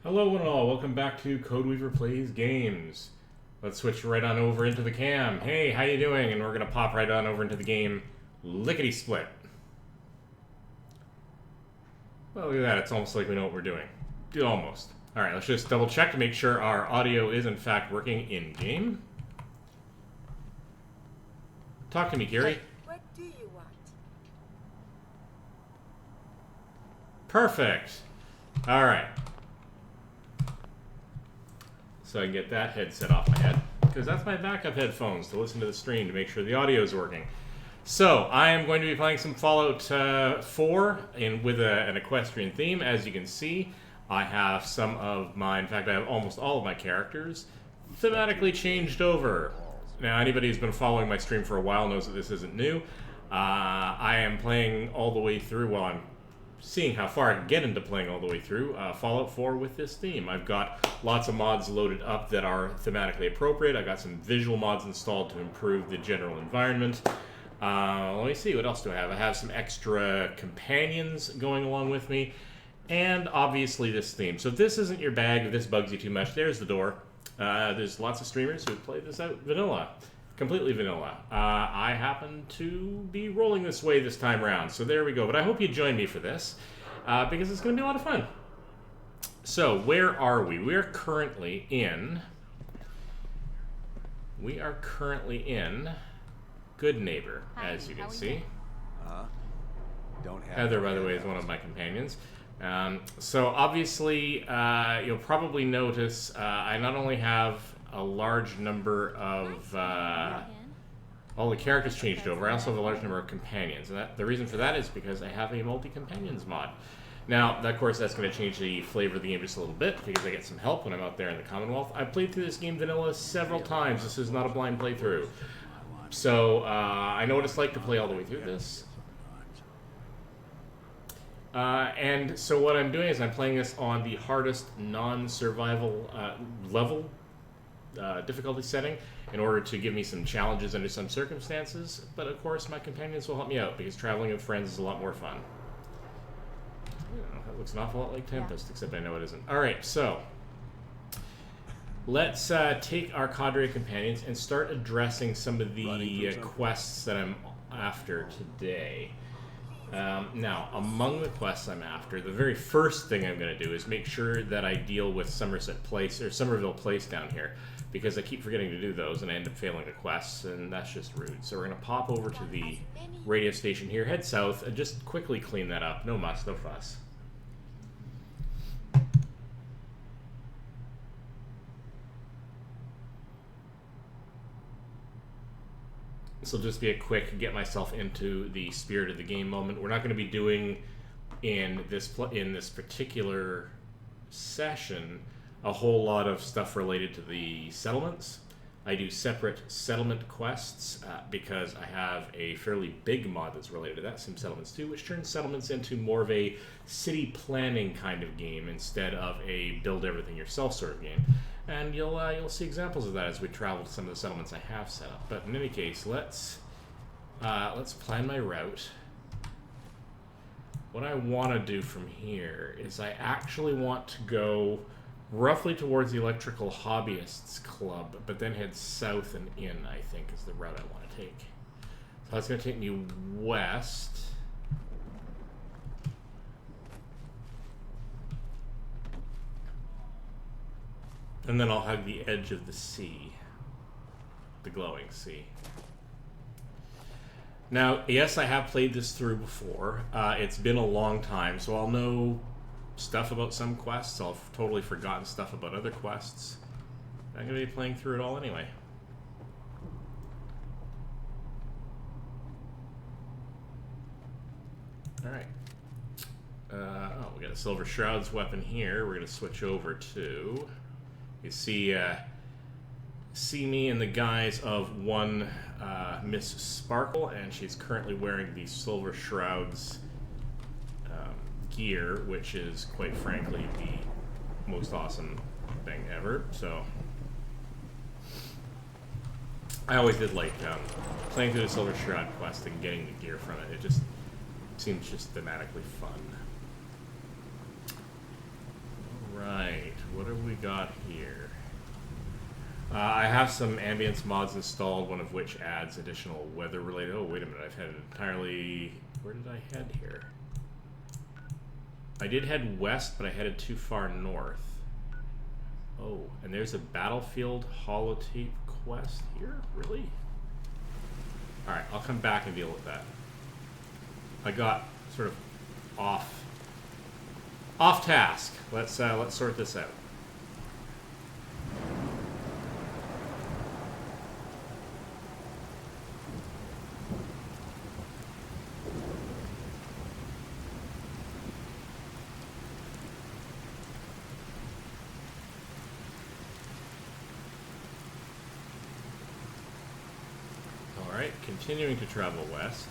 Hello one and all, welcome back to Codeweaver Plays Games. Let's switch right on over into the cam. Hey, how you doing? And we're going to pop right on over into the game Lickety Split. Well, look at that, it's almost like we know what we're doing. Almost. Alright, let's just double check to make sure our audio is in fact working in-game. Talk to me, Kiri. What do you want? Perfect. Alright. So I can get that headset off my head, because that's my backup headphones to listen to the stream to make sure the audio is working. So I am going to be playing some Fallout 4 with an equestrian theme. As you can see, I have some of my, in fact I have almost all of my characters thematically changed over. Now anybody who's been following my stream for a while knows that this isn't new. I am playing all the way through, well, I'm seeing how far I can get into playing all the way through Fallout 4 with this theme. I've got lots of mods loaded up that are thematically appropriate. I've got some visual mods installed to improve the general environment. Let me see, what else do I have? I have some extra companions going along with me, and obviously this theme. So if this isn't your bag, if this bugs you too much, there's the door. There's lots of streamers who play this out vanilla. Completely vanilla. I happen to be rolling this way this time around, so there we go. But I hope you join me for this, because it's going to be a lot of fun. So, where are we? We are currently in Good Neighbor, as you can see. Heather, by the way, is one of my companions. So obviously, you'll probably notice I not only have a large number of all the characters changed over, I also have a large number of companions. And the reason for that is because I have a multi-companions mod. Now, of course, that's going to change the flavor of the game just a little bit, because I get some help when I'm out there in the Commonwealth. I've played through this game vanilla several times. This is not a blind playthrough. So, I know what it's like to play all the way through this. And so what I'm doing is I'm playing this on the hardest non-survival level difficulty setting in order to give me some challenges under some circumstances. But of course my companions will help me out because traveling with friends is a lot more fun. That looks an awful lot like Tempest, except I know it isn't. Alright, so let's take our cadre of companions and start addressing some of the quests that I'm after today. Now, among the quests I'm after, the very first thing I'm going to do is make sure that I deal with Somerset Place, or Somerville Place down here, because I keep forgetting to do those and I end up failing the quests, and that's just rude. So we're going to pop over to the radio station here, head south, and just quickly clean that up. No muss, no fuss. This will just be a quick get myself into the spirit of the game moment. We're not going to be doing in this particular session a whole lot of stuff related to the settlements. I do separate settlement quests because I have a fairly big mod that's related to that, Sim Settlements 2, which turns settlements into more of a city planning kind of game instead of a build everything yourself sort of game. And you'll see examples of that as we travel to some of the settlements I have set up. But in any case, let's plan my route. What I want to do from here is I actually want to go roughly towards the Electrical Hobbyists Club, but then head south and in, I think, is the route I want to take. So that's going to take me west. And then I'll hug the edge of the sea. The glowing sea. Now, yes, I have played this through before. It's been a long time, so I'll know stuff about some quests. I'll have totally forgotten stuff about other quests. I'm going to be playing through it all anyway. Alright. Oh, we got a Silver Shroud's weapon here. We're going to switch over to... You see me in the guise of one Miss Sparkle, and she's currently wearing the Silver Shroud's gear, which is, quite frankly, the most awesome thing ever. So, I always did like playing through the Silver Shroud quest and getting the gear from it. It just seems just thematically fun. Right, what have we got here? I have some ambience mods installed, one of which adds additional weather-related... Oh, wait a minute, I've headed entirely... Where did I head here? I did head west, but I headed too far north. Oh, and there's a battlefield holotape quest here? Really? Alright, I'll come back and deal with that. I got sort of off task. Let's sort this out. Alright, continuing to travel west.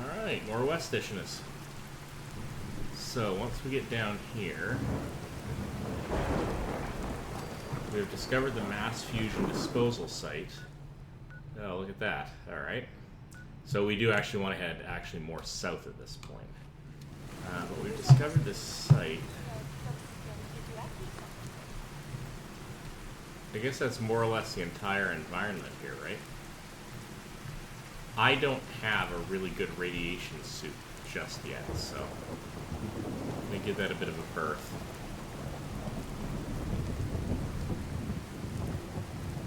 Alright, more west-ishness. So, once we get down here, we have discovered the mass fusion disposal site. Oh, look at that. Alright. So we do actually want to head more south at this point. But we've discovered this site. I guess that's more or less the entire environment here, right? I don't have a really good radiation suit just yet, so let me give that a bit of a berth.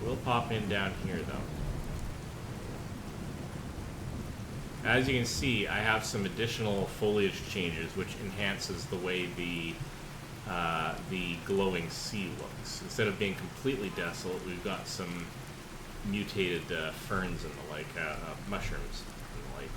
We'll pop in down here, though. As you can see, I have some additional foliage changes, which enhances the way the glowing sea looks. Instead of being completely desolate, we've got some mutated ferns and the like, mushrooms and the like.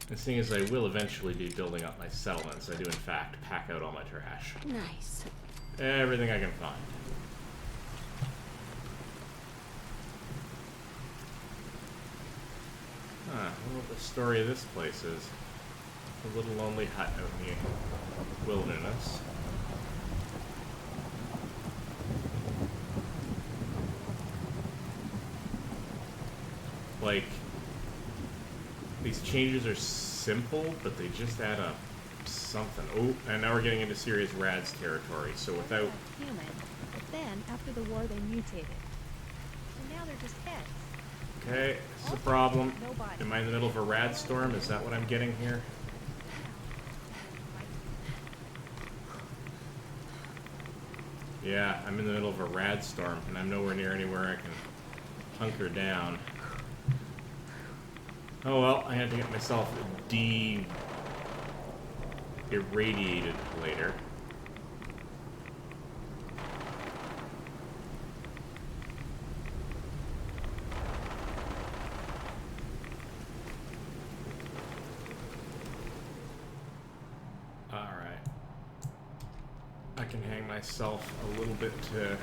And seeing as I will eventually be building up my settlements, I do in fact pack out all my trash. Nice. Everything I can find. I wonder what the story of this place is. A little lonely hut out in the wilderness. Like, these changes are simple, but they just add up something. Oh, and now we're getting into serious RADS territory, so without... Human, but then, after the war, they mutated. So now they're just heads. Okay, this is a problem. Am I in the middle of a RAD storm? Is that what I'm getting here? Yeah, I'm in the middle of a RAD storm, and I'm nowhere near anywhere I can hunker down. Oh well, I had to get myself irradiated later. Alright. I can hang myself a little bit to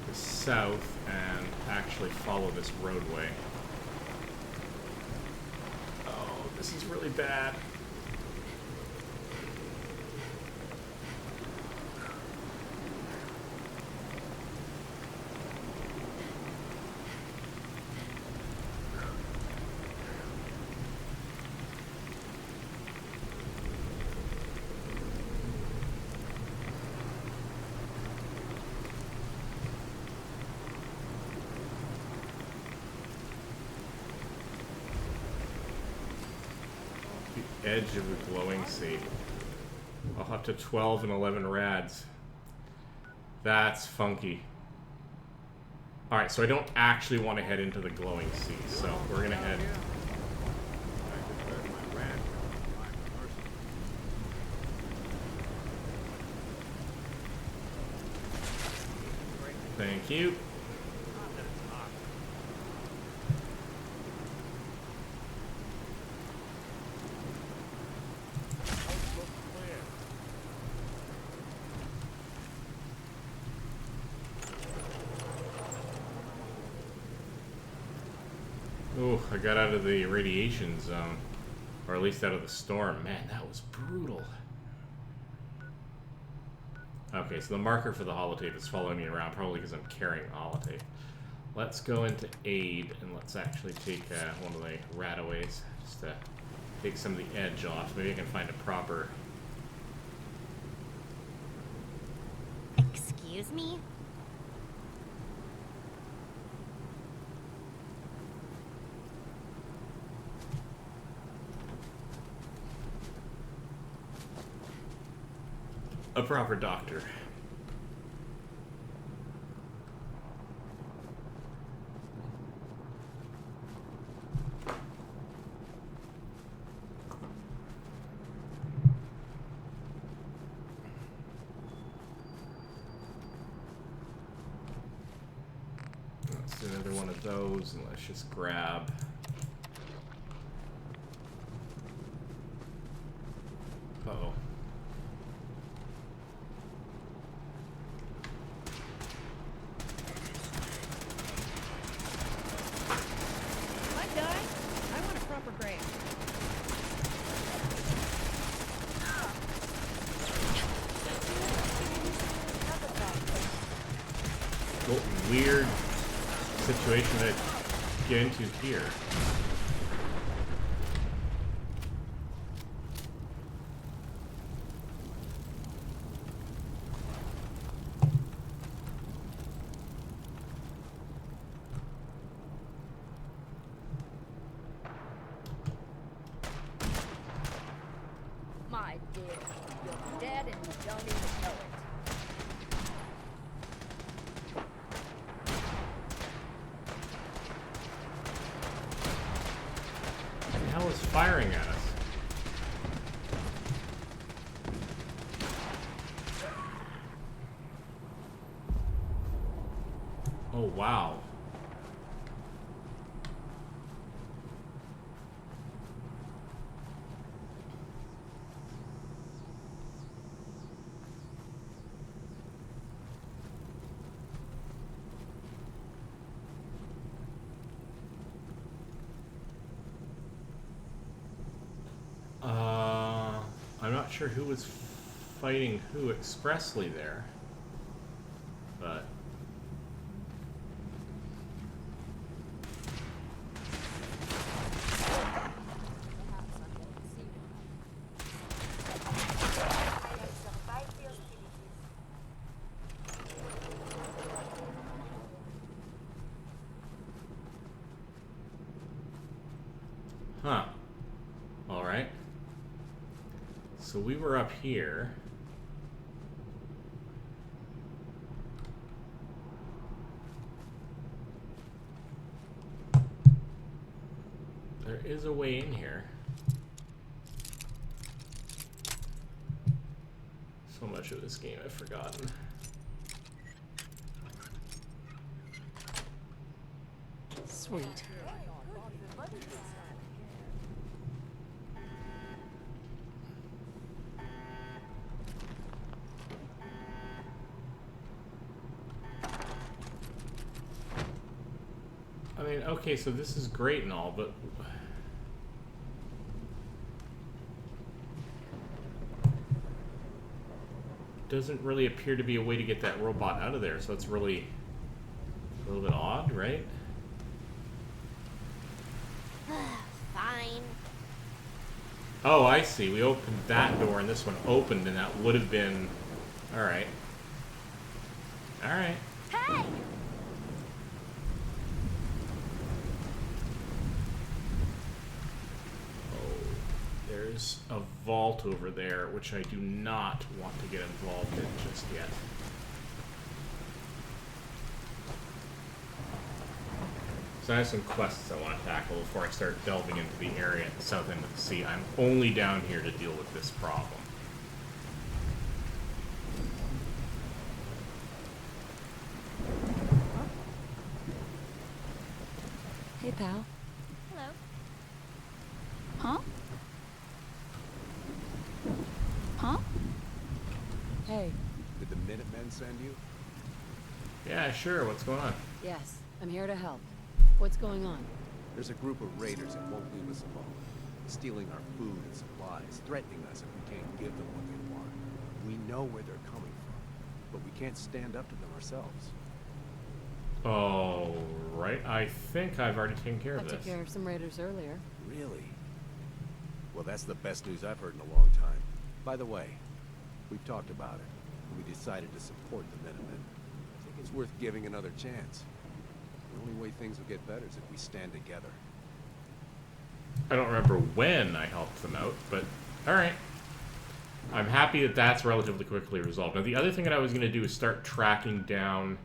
the south and actually follow this roadway. Oh, this is really bad. Edge of the glowing sea. I'll have to 12 and 11 rads. That's funky. Alright, so I don't actually want to head into the glowing sea, so we're gonna head... Thank you. Ooh, I got out of the radiation zone. Or at least out of the storm. Man, that was brutal. Okay, so the marker for the holotape is following me around, probably because I'm carrying the holotape. Let's go into aid, and let's actually take one of the rataways, just to take some of the edge off. Maybe I can find a proper... Excuse me? a proper doctor. Let's do another one of those, and let's just grab... Uh-oh. If I die, I want a proper grave. What weird situation that I get into here. My dear, you're dead and you don't even know it. What the hell is firing at us? Oh, wow. I'm not sure who was fighting who expressly there, but huh. All right. So we were up here. There is a way in here. So much of this game I've forgotten. Sweet. I mean, okay, so this is great and all, but doesn't really appear to be a way to get that robot out of there, so it's really a little bit odd, right? Fine. Oh, I see. We opened that door and this one opened, and that would have been... Alright. Alright. Hey! There's a vault over there, which I do not want to get involved in just yet. So I have some quests I want to tackle before I start delving into the area at the south end of the sea. I'm only down here to deal with this problem. Hey, pal. Hello. Huh? Huh? Hey. Did the Minutemen send you? Yeah, sure. What's going on? Yes, I'm here to help. What's going on? There's a group of raiders that won't leave us alone. Stealing our food and supplies, threatening us if we can't give them what they want. We know where they're coming from, but we can't stand up to them ourselves. Oh, right. I think I've already taken care I of took this. care of some raiders earlier. Really? Well, that's the best news I've heard in a long time. By the way, we've talked about it, and we decided to support the Minutemen. I think it's worth giving another chance. The only way things will get better is if we stand together. I don't remember when I helped them out, but alright. I'm happy that that's relatively quickly resolved. Now, the other thing that I was going to do is start tracking down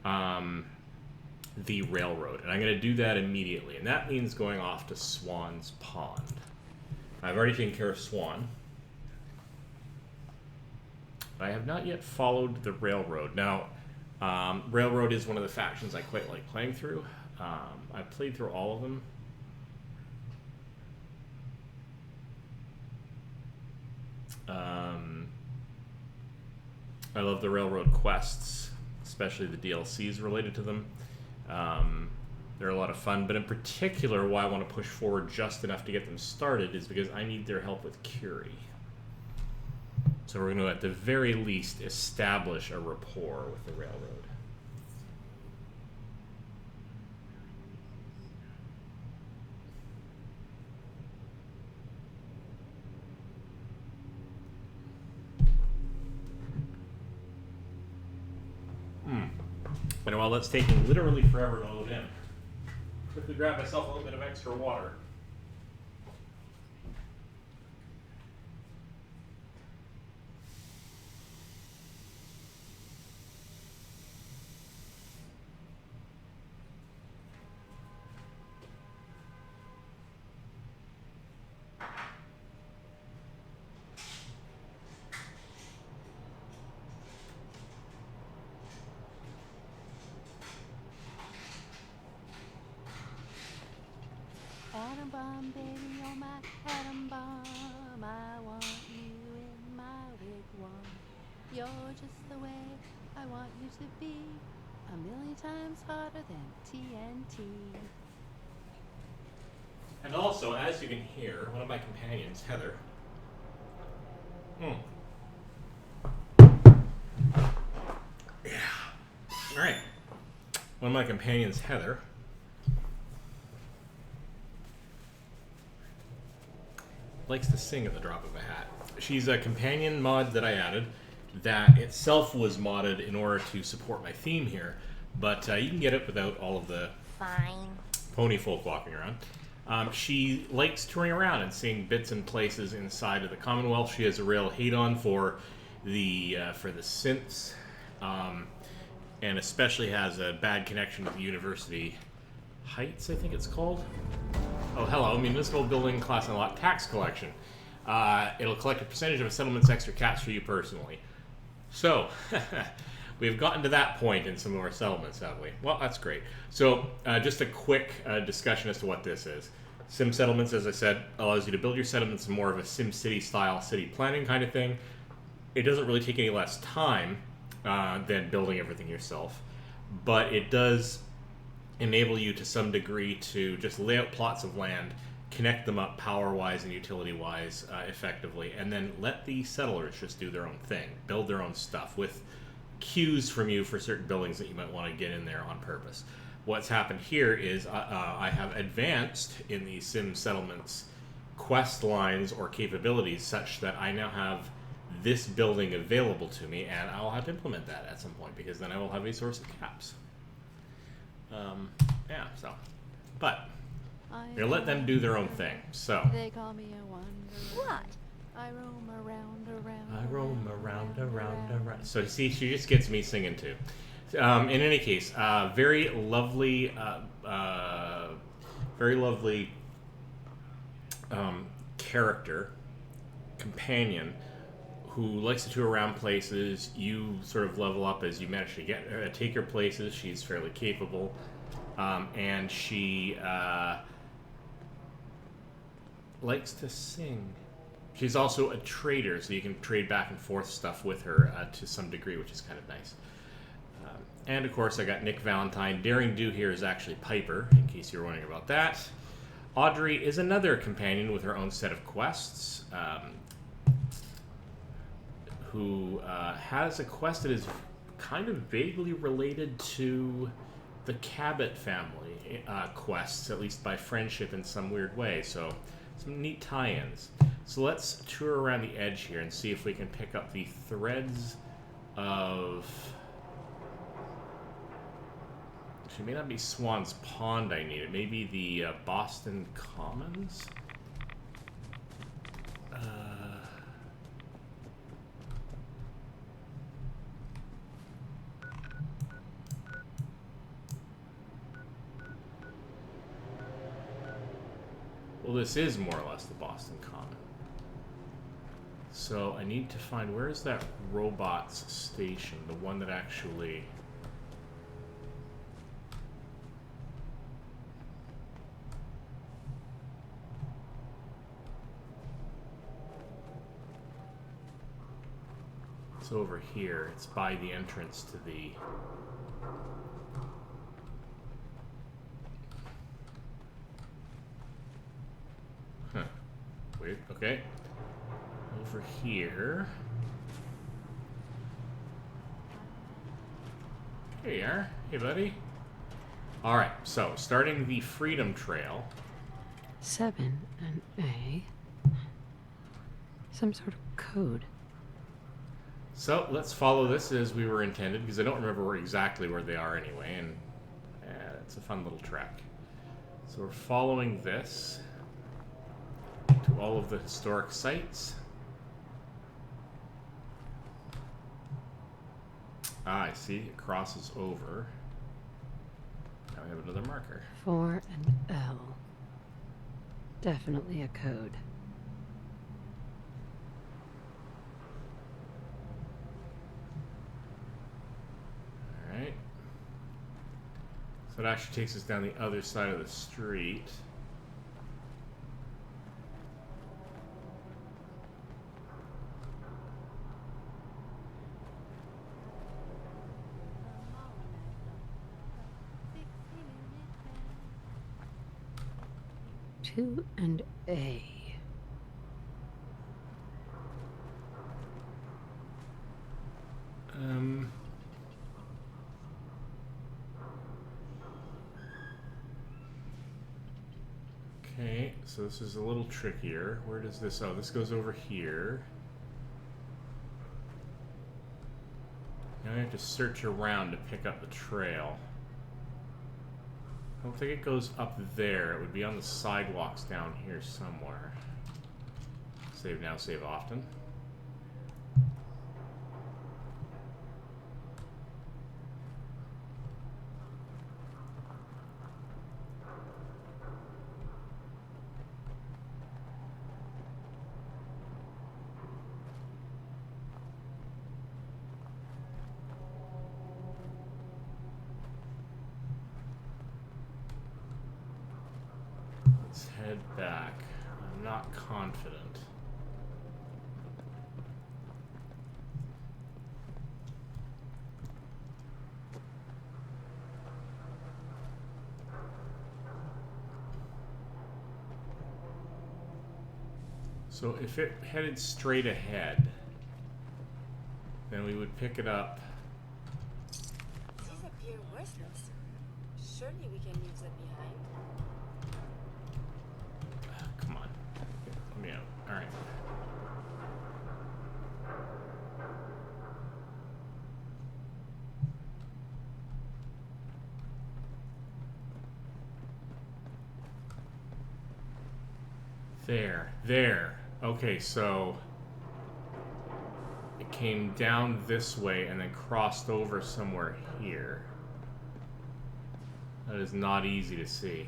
the railroad, and I'm going to do that immediately, and that means going off to Swan's Pond. I've already taken care of Swan. I have not yet followed the railroad. Now, railroad is one of the factions I quite like playing through. I've played through all of them. I love the railroad quests, especially the DLCs related to them. They're a lot of fun, but in particular, why I want to push forward just enough to get them started is because I need their help with Curie. So we're going to, at the very least, establish a rapport with the railroad. And while that's taking literally forever to load in, quickly grab myself a little bit of extra water. Atom bomb, baby, you're my atom bomb. I want you in my wigwam. You're just the way I want you to be. A million times hotter than TNT. And also, as you can hear, one of my companions, Heather. Yeah. Alright. One of my companions, Heather, likes to sing at the drop of a hat. She's a companion mod that I added that itself was modded in order to support my theme here, but you can get it without all of the Fine. pony folk walking around. She likes touring around and seeing bits and places inside of the Commonwealth. She has a real hate-on for the synths, and especially has a bad connection with the University Heights, I think it's called. Oh, hello, Municipal Building Class and Lot Tax Collection. It'll collect a percentage of a settlement's extra cash for you personally. So, we've gotten to that point in some of our settlements, have we? Well, that's great. So, just a quick discussion as to what this is. Sim Settlements, as I said, allows you to build your settlements in more of a Sim City style city planning kind of thing. It doesn't really take any less time than building everything yourself, but it does enable you to some degree to just lay out plots of land, connect them up power-wise and utility-wise effectively, and then let the settlers just do their own thing, build their own stuff with cues from you for certain buildings that you might want to get in there on purpose. What's happened here is I have advanced in the Sim Settlements quest lines or capabilities such that I now have this building available to me, and I'll have to implement that at some point because then I will have a source of caps. Yeah, so. But, you let them do their own thing, so. They call me a wanderer. What? I roam around. I roam around. So, see, she just gets me singing too. In any case, very lovely character, companion, who likes to tour around places. You sort of level up as you manage to take her places. She's fairly capable, and she likes to sing. She's also a trader, so you can trade back and forth stuff with her to some degree, which is kind of nice. And of course, I got Nick Valentine. Daring Do here is actually Piper, in case you're wondering about that. Audrey is another companion with her own set of quests, who has a quest that is kind of vaguely related to the Cabot family quests, at least by friendship in some weird way. So some neat tie-ins. So let's tour around the edge here and see if we can pick up the threads of... Actually, it may not be Swan's Pond I need. It may be the Boston Commons. Well, this is more or less the Boston Common. So I need to find, where is that robots station? The one that actually... It's over here. It's by the entrance to the... Huh. Weird. Okay. Over here. Here you are. Hey, buddy. Alright, so starting the Freedom Trail. 7 and A. Some sort of code. So let's follow this as we were intended, because I don't remember exactly where they are anyway, and it's a fun little trek. So we're following this to all of the historic sites. Ah, I see. It crosses over. Now we have another marker. 4 and L. Definitely a code. Alright. So it actually takes us down the other side of the street. Two and A. Okay, so this is a little trickier. Where does this... Oh, this goes over here. Now I have to search around to pick up the trail. I don't think it goes up there. It would be on the sidewalks down here somewhere. Save now, save often. Let's head back. I'm not confident. So if it headed straight ahead, then we would pick it up. These appear worthless. Surely we can leave them behind. Come on. Let me out. Alright. There. Okay, so it came down this way and then crossed over somewhere here. That is not easy to see.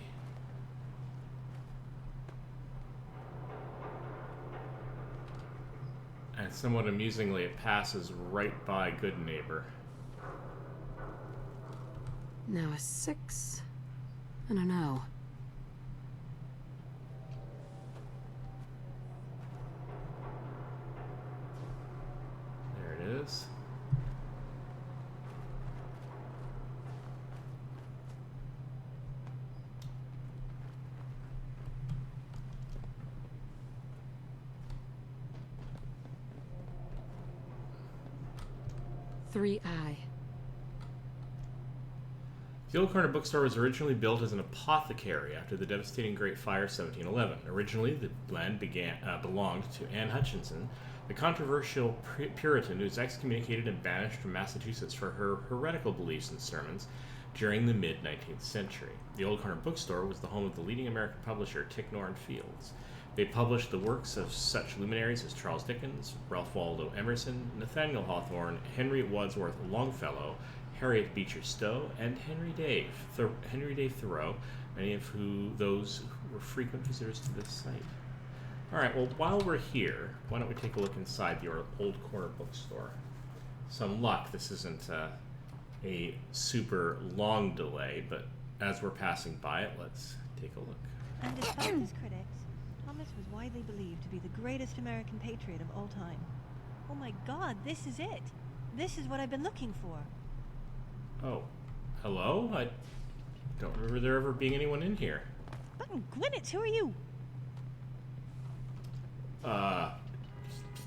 And somewhat amusingly, it passes right by Good Neighbor. Now a 6 and an O. There it is. 3I. The Old Corner Bookstore was originally built as an apothecary after the devastating Great Fire of 1711. Originally, the land belonged to Anne Hutchinson, the controversial Puritan who was excommunicated and banished from Massachusetts for her heretical beliefs and sermons during the mid-19th century. The Old Corner Bookstore was the home of the leading American publisher, Ticknor and Fields. They published the works of such luminaries as Charles Dickens, Ralph Waldo Emerson, Nathaniel Hawthorne, Henry Wadsworth Longfellow, Harriet Beecher Stowe, and Henry Dave Thoreau, many of those who were frequent visitors to this site. All right, well, while we're here, why don't we take a look inside the Old Corner Bookstore? Some luck, this isn't a super long delay, but as we're passing by it, let's take a look. And despite his critics, Thomas was widely believed to be the greatest American patriot of all time. Oh my God, this is it! This is what I've been looking for. Oh, hello? I don't remember there ever being anyone in here. Button Gwyneth, who are you?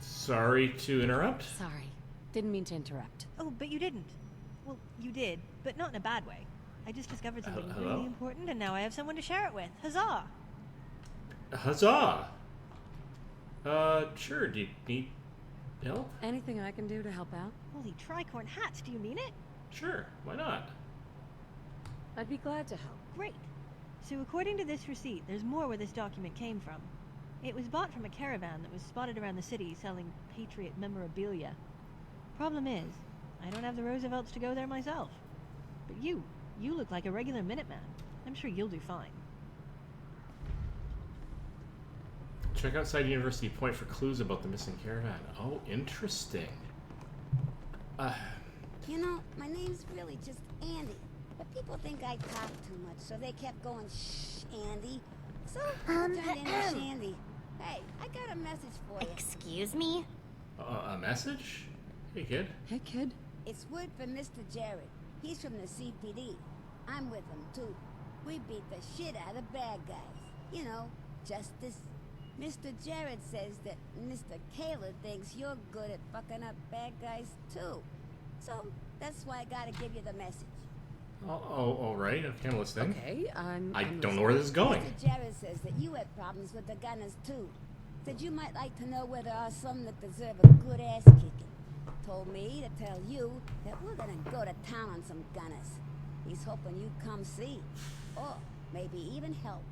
Sorry to interrupt. Sorry. Didn't mean to interrupt. Oh, but you didn't. Well, you did, but not in a bad way. I just discovered something Hello? really important, and now I have someone to share it with. Huzzah! Huzzah! Sure, do you need help? Anything I can do to help out? Holy tricorn hats, do you mean it? Sure, why not? I'd be glad to help. Great. So according to this receipt, there's more where this document came from. It was bought from a caravan that was spotted around the city selling Patriot memorabilia. Problem is, I don't have the Roosevelts to go there myself. But you look like a regular Minuteman. I'm sure you'll do fine. Check outside University Point for clues about the missing caravan. Oh, interesting. You know, my name's really just Andy. But people think I talk too much, so they kept going, shh, Andy. So I turned into Shandy. Hey, I got a message for you. Excuse me? A message? Hey, kid. Hey, kid. It's word for Mr. Jared. He's from the CPD. I'm with him, too. We beat the shit out of bad guys. You know, justice. Mr. Jared says that Mr. Kaler thinks you're good at fucking up bad guys, too. So, that's why I gotta give you the message. All right. Okay, I'm listening. Okay, I don't know where this is going. Mr. Jared says that you had problems with the gunners, too. Said you might like to know where there are some that deserve a good ass kicking. Told me to tell you that we're gonna go to town on some gunners. He's hoping you come see. Or maybe even help.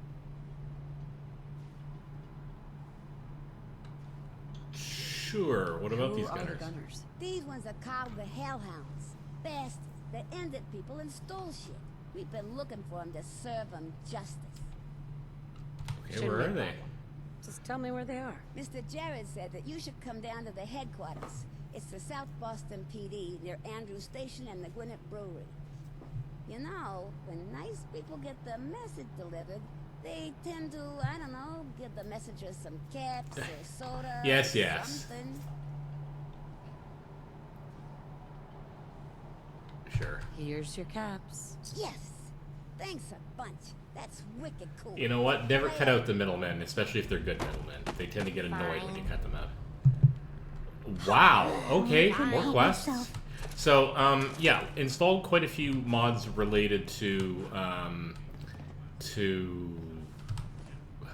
Sure. What about Who these are the gunners? gunners? These ones are called the Hellhounds. Bastards that ended people and stole shit. We've been looking for them to serve them justice. Okay, Shouldn't where be are a they? problem. Just tell me where they are. Mr. Jared said that you should come down to the headquarters. It's the South Boston PD near Andrews Station and the Gwinnett Brewery. You know, when nice people get the message delivered, they tend to, I don't know, give the messengers some caps or soda Yes, or yes. something. Sure. Here's your caps. Yes! Thanks a bunch. That's wicked cool. You know what? Never cut out the middlemen, especially if they're good middlemen. They tend to get annoyed when you cut them out. Wow. Okay. More quests. So, yeah, installed quite a few mods related to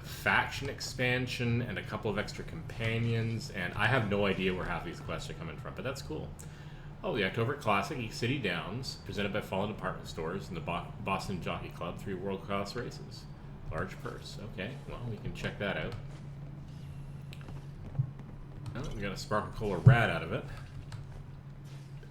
faction expansion and a couple of extra companions, and I have no idea where half these quests are coming from, but that's cool. Oh, the October Classic, East City Downs, presented by Fallen Department Stores and the Boston Jockey Club, 3 world-class races. Large purse. Okay, well, we can check that out. Oh, we got a Sparkle Cola Rad out of it.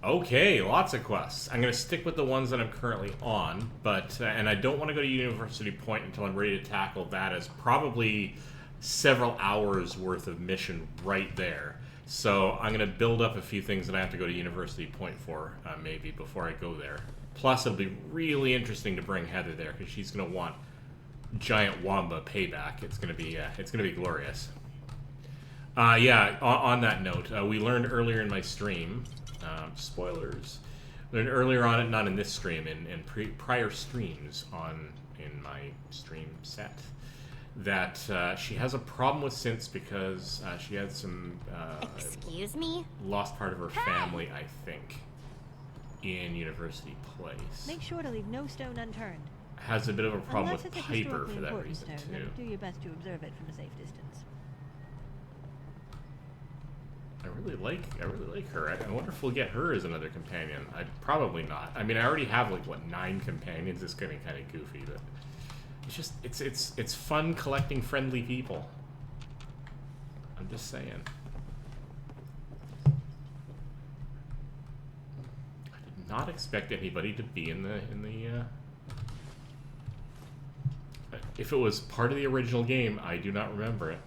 Okay, lots of quests. I'm going to stick with the ones that I'm currently on, but and I don't want to go to University Point until I'm ready to tackle that as probably several hours worth of mission right there. So I'm going to build up a few things that I have to go to University Point for, maybe, before I go there. Plus, it'll be really interesting to bring Heather there, because she's going to want Giant Wamba payback. It's going to be glorious. Yeah, on that note, we learned earlier in my stream, spoilers, learned earlier on, not in this stream, in prior streams in my stream set, that she has a problem with synths because she had some Excuse me? lost part of her family, I think. in University Place. Make sure to leave no stone unturned. Has a bit of a problem Unless with it's a Piper historically for that important reason, stone, then too. do your best to observe it from a safe distance. I really like her. I wonder if we'll get her as another companion. Probably not. I mean, I already have like what 9 companions. It's getting kind of goofy, but it's just it's fun collecting friendly people. I'm just saying. I did not expect anybody to be in the. If it was part of the original game, I do not remember it.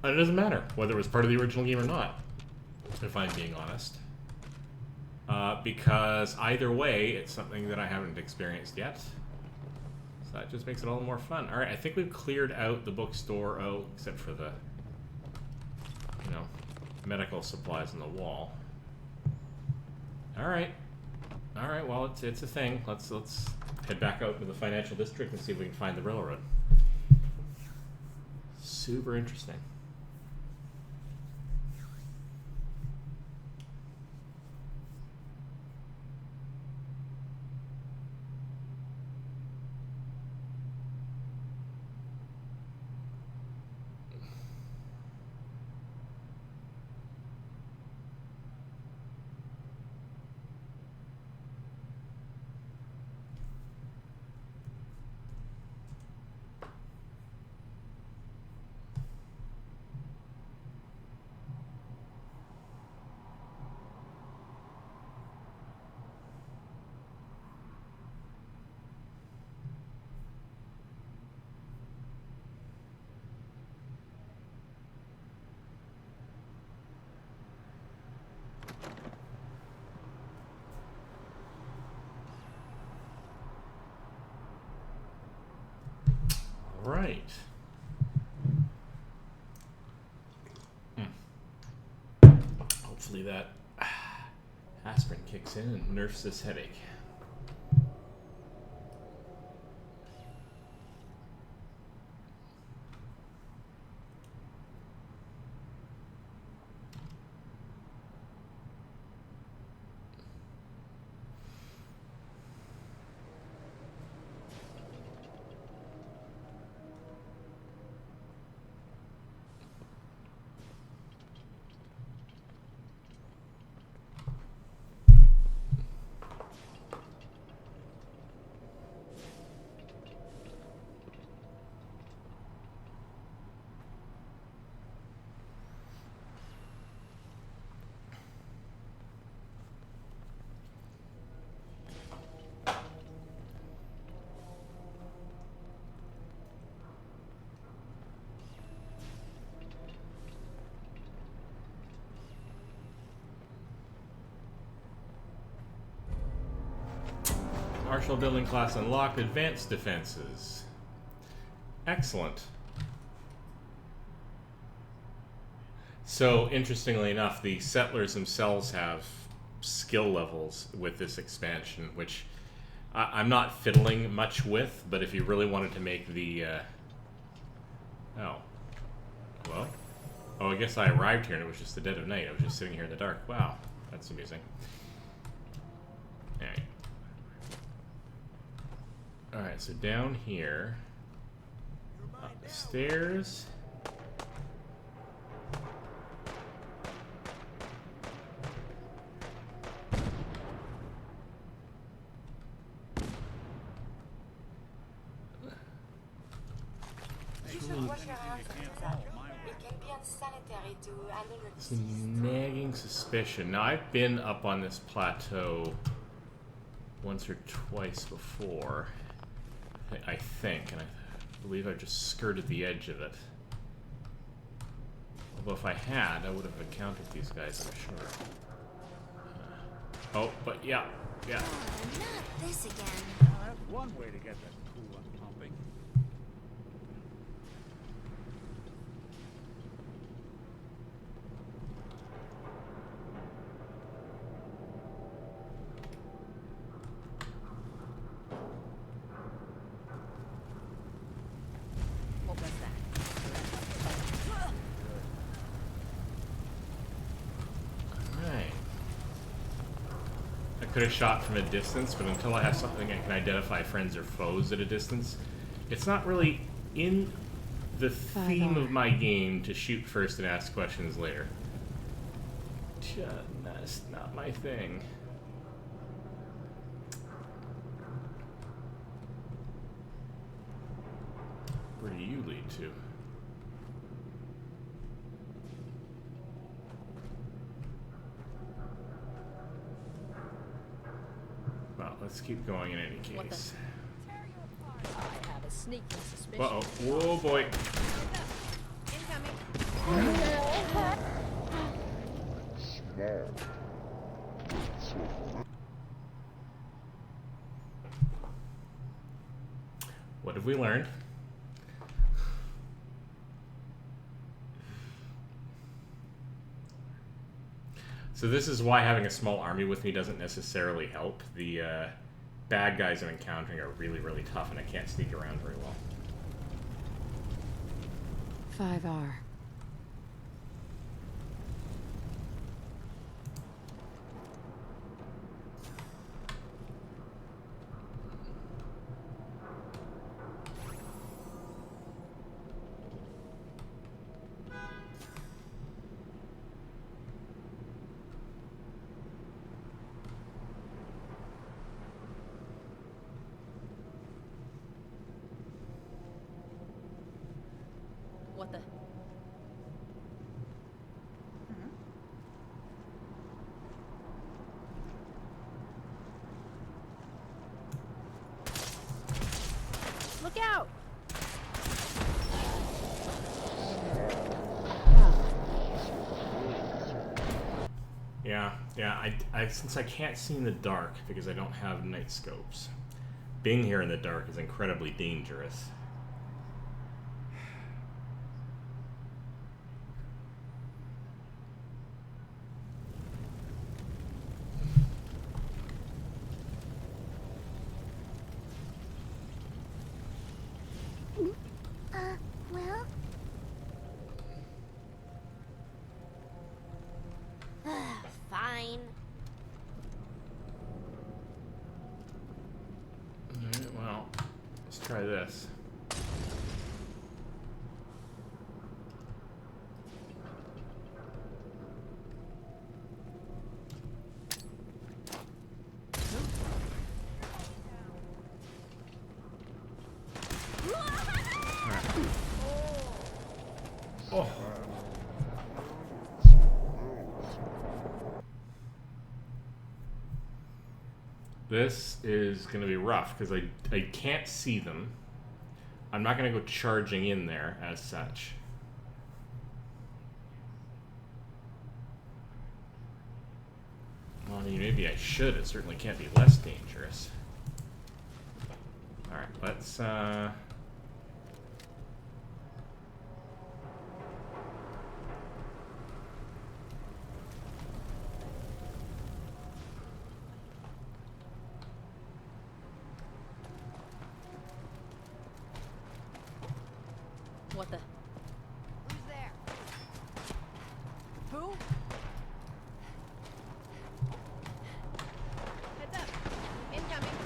And it doesn't matter whether it was part of the original game or not, if I'm being honest. Because either way, it's something that I haven't experienced yet. So that just makes it all the more fun. Alright, I think we've cleared out the bookstore, except for the, medical supplies on the wall. Alright. Alright, well, it's a thing. Let's head back out to the financial district and see if we can find the railroad. Super interesting. Right. Hopefully that aspirin kicks in and nerfs this headache. Martial building class unlocked. Advanced defenses. Excellent. So, interestingly enough, the settlers themselves have skill levels with this expansion, which I'm not fiddling much with, but if you really wanted to make the... Oh. Hello? Oh, I guess I arrived here and it was just the dead of night. I was just sitting here in the dark. Wow. That's amusing. Alright. Alright, so down here, up the stairs. You should wash your hands after that. It can be unsanitary to handle your Some disease. nagging suspicion. Now, I've been up on this plateau once or twice before, I think, and I believe I've just skirted the edge of it. Although if I had, I would have encountered these guys, I'm sure. Oh, but yeah. Not this again. Well, that's one way to get that coolant pumping. What was that? could have shot from a distance, but until I have something I can identify friends or foes at a distance, it's not really in the theme of my game to shoot first and ask questions later. That's not my thing. Where do you lead to? Well, let's keep going in any case. I have a sneaking suspicion. Uh-oh. Whoa, boy. What have we learned? So this is why having a small army with me doesn't necessarily help. The bad guys I'm encountering are really, really tough, and I can't sneak around very well. 5R. What the? Look out! Yeah, since I can't see in the dark because I don't have night scopes, being here in the dark is incredibly dangerous. Well? Fine. Alright, well, let's try this. Oh. This is going to be rough because I can't see them. I'm not going to go charging in there as such. Well, I mean, maybe I should. It certainly can't be less dangerous. Alright, let's What the? Who's there? Who? Heads up. Incoming.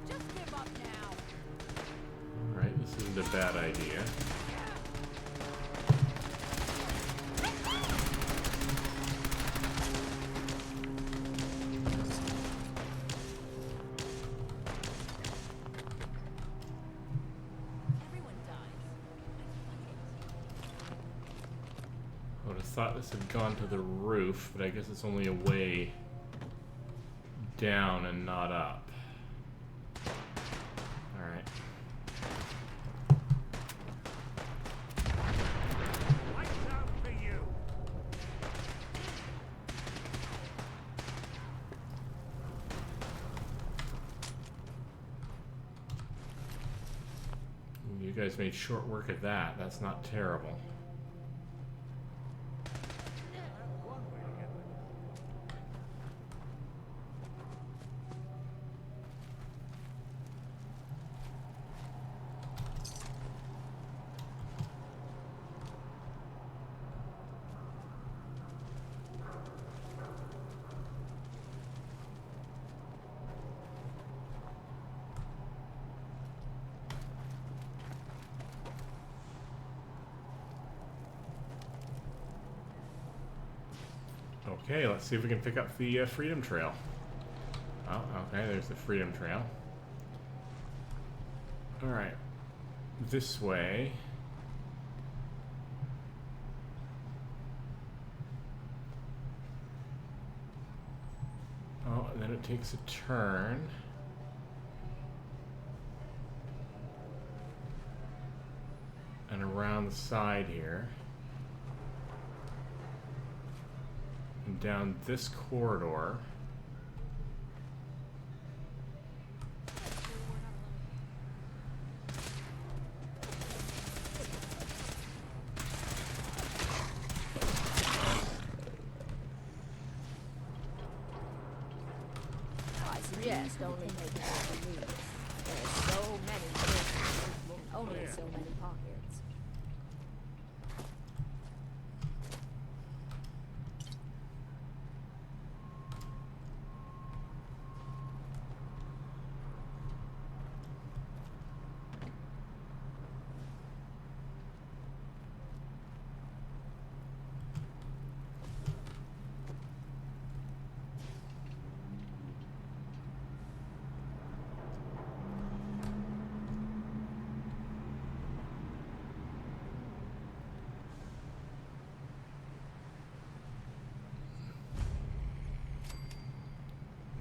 Just give up now. Alright, this isn't a bad idea. Everyone dies. I would have thought this had gone to the roof, but I guess it's only a way down and not up. Alright. Lights out for you. You guys made short work of that. That's not terrible. That's one way to get there. Okay, let's see if we can pick up the Freedom Trail. Oh, okay, there's the Freedom Trail. Alright. This way. Oh, and then it takes a turn. And around the side here. And down this corridor. Yes, only make it for the news. There's so many things, only so many pockets.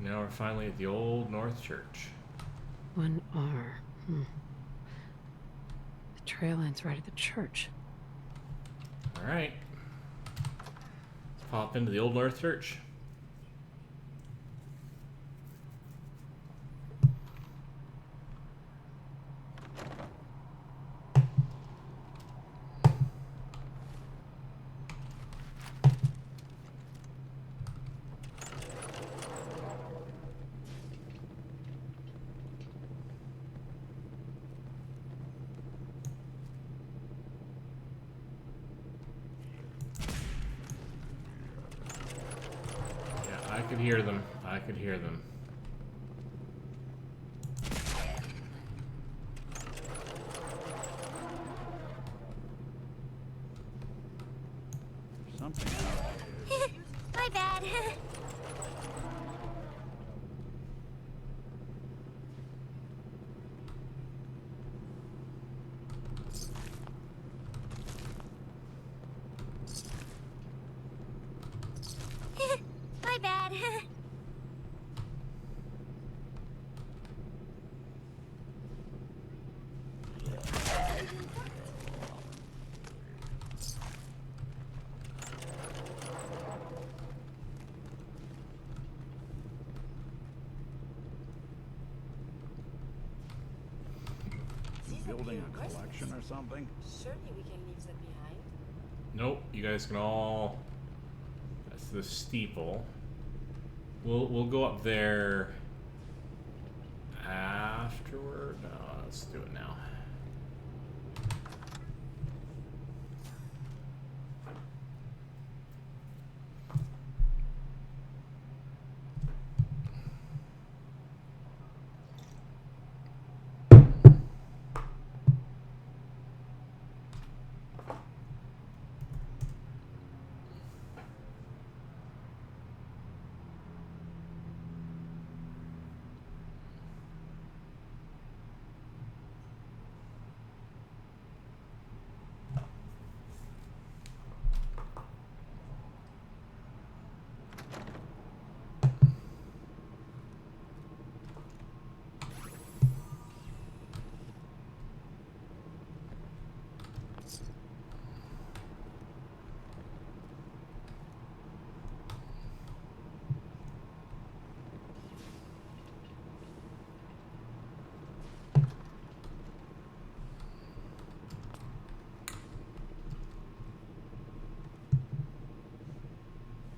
Now we're finally at the Old North Church. 1R. The trail ends right at the church. Alright. Let's pop into the Old North Church. I could hear them. I could hear them. Something out there. My bad. My bad. Building a collection or something? Surely we can leave that behind. Nope, you guys can all. That's the steeple. We'll go up there afterward. No, let's do it now.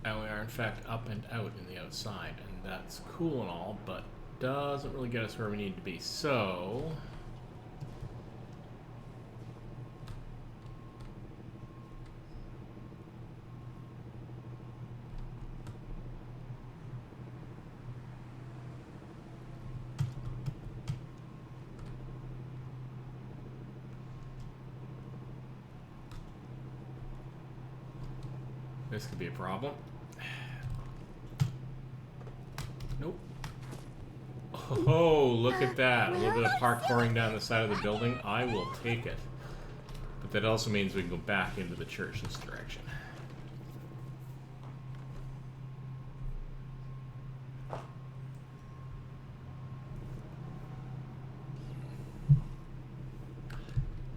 And we are in fact up and out in the outside, and that's cool and all, but doesn't really get us where we need to be. So this could be a problem. Oh, look at that. A little bit of parkouring down the side of the building. I will take it. But that also means we can go back into the church this direction.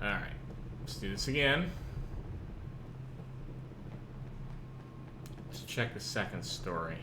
Alright. Let's do this again. Let's check the second story.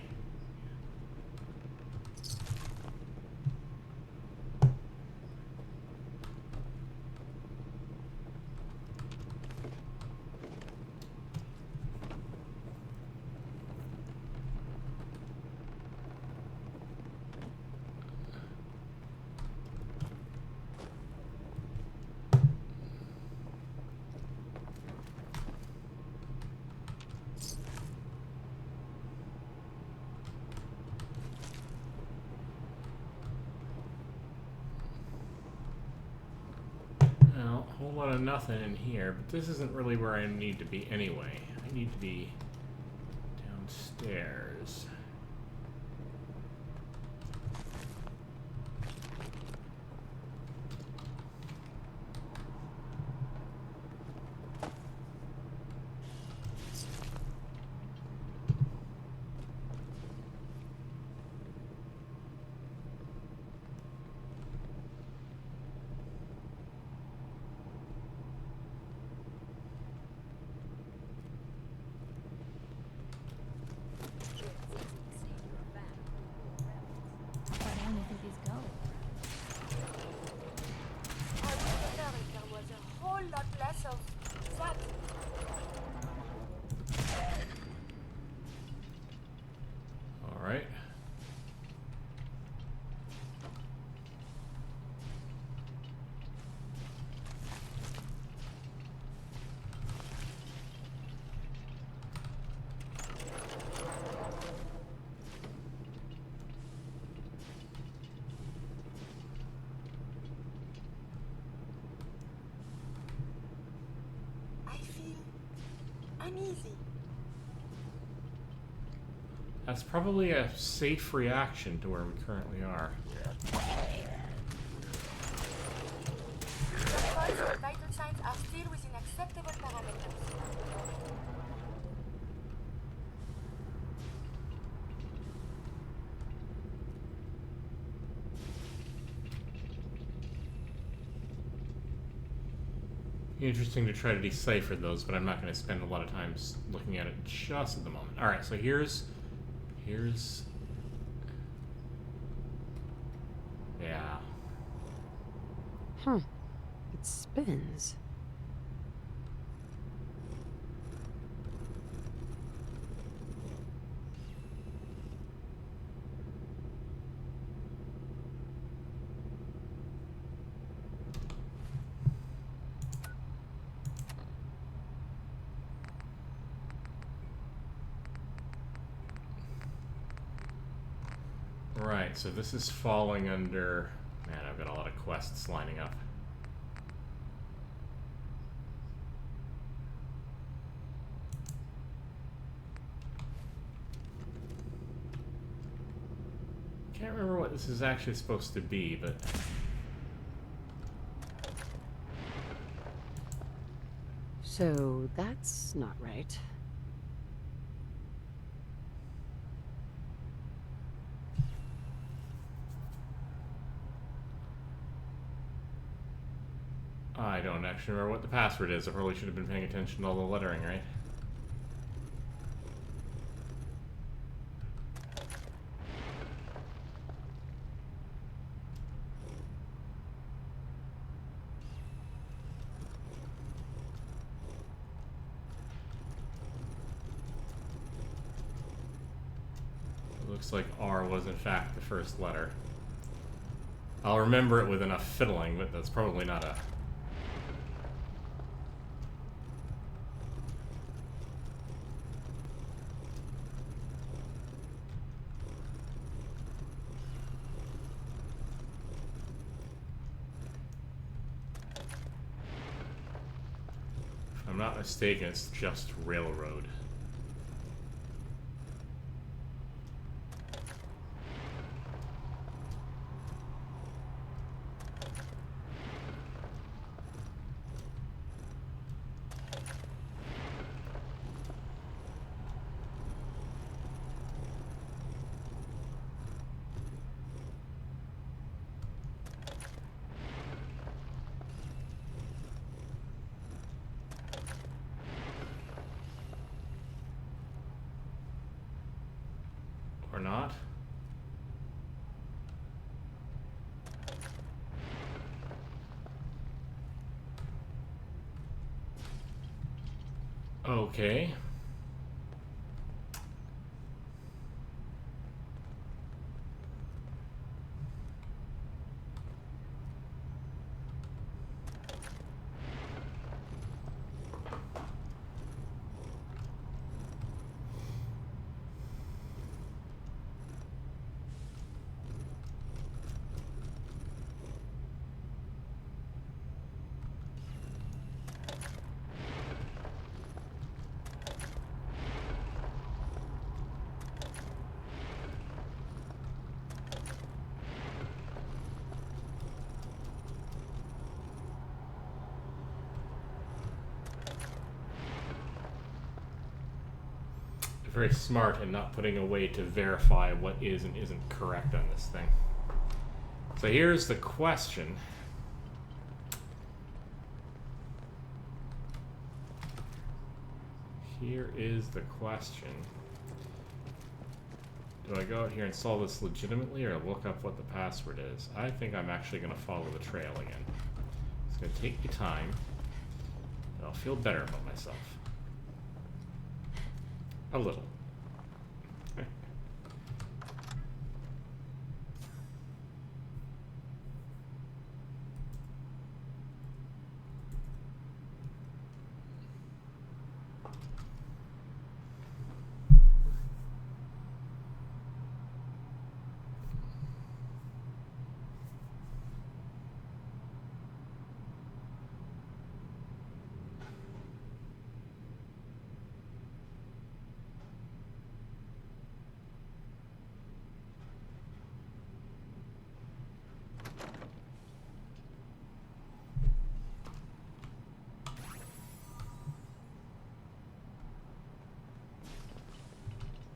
Well, a whole lot of nothing in here, but this isn't really where I need to be anyway. I need to be downstairs. But I don't think he's going. I would prefer if there was a whole lot less of that. Alright. I feel uneasy. That's probably a safe reaction to where we currently are. The pulse and vital signs are still within acceptable parameters. Interesting to try to decipher those, but I'm not going to spend a lot of time looking at it just at the moment. Alright, so here's... Yeah. Huh. It spins. Right, so this is falling under... Man, I've got a lot of quests lining up. Can't remember what this is actually supposed to be, but... So that's not right. I don't actually remember what the password is. I probably should have been paying attention to all the lettering, right? It looks like R was in fact the first letter. I'll remember it with enough fiddling, but that's probably not a... If I'm not mistaken, it's just railroad. Okay. Very smart in not putting a way to verify what is and isn't correct on this thing. So here's the question. Here is the question. Do I go out here and solve this legitimately or look up what the password is? I think I'm actually going to follow the trail again. It's going to take me time, and I'll feel better about myself. A little.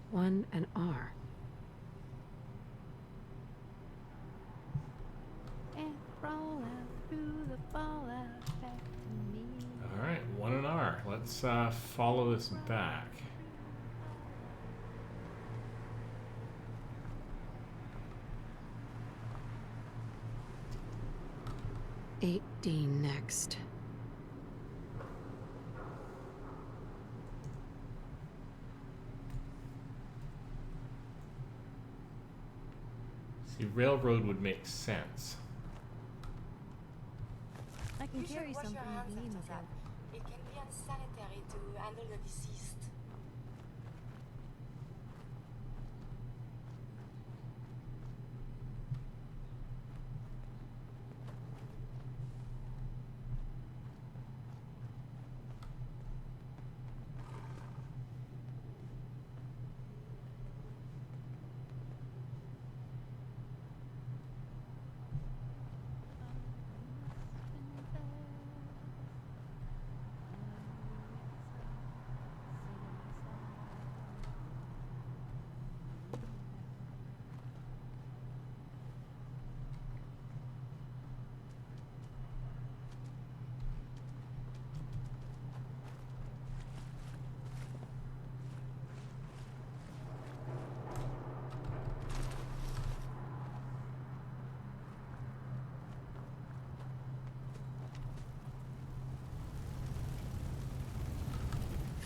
One and R. And roll out through the fallout back to me. Alright, 1 and R. Let's follow this back. Eight D next. See, railroad would make sense. I can You should carry wash something your if hands you need after myself. that. It can be unsanitary to handle the deceased.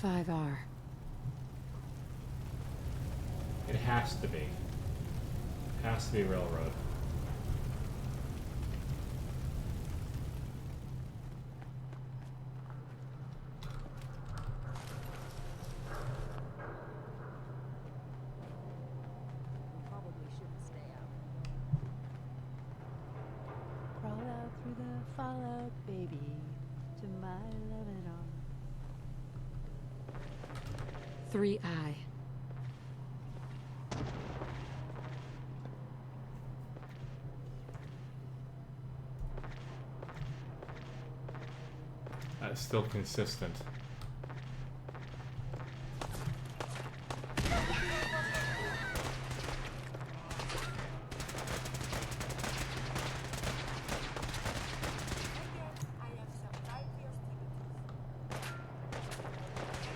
Five R. It has to be. It has to be railroad. Probably shouldn't stay out. Crawl out through the fallout, baby, to my loving arms. 3I. That's still consistent. I have some time for your activities.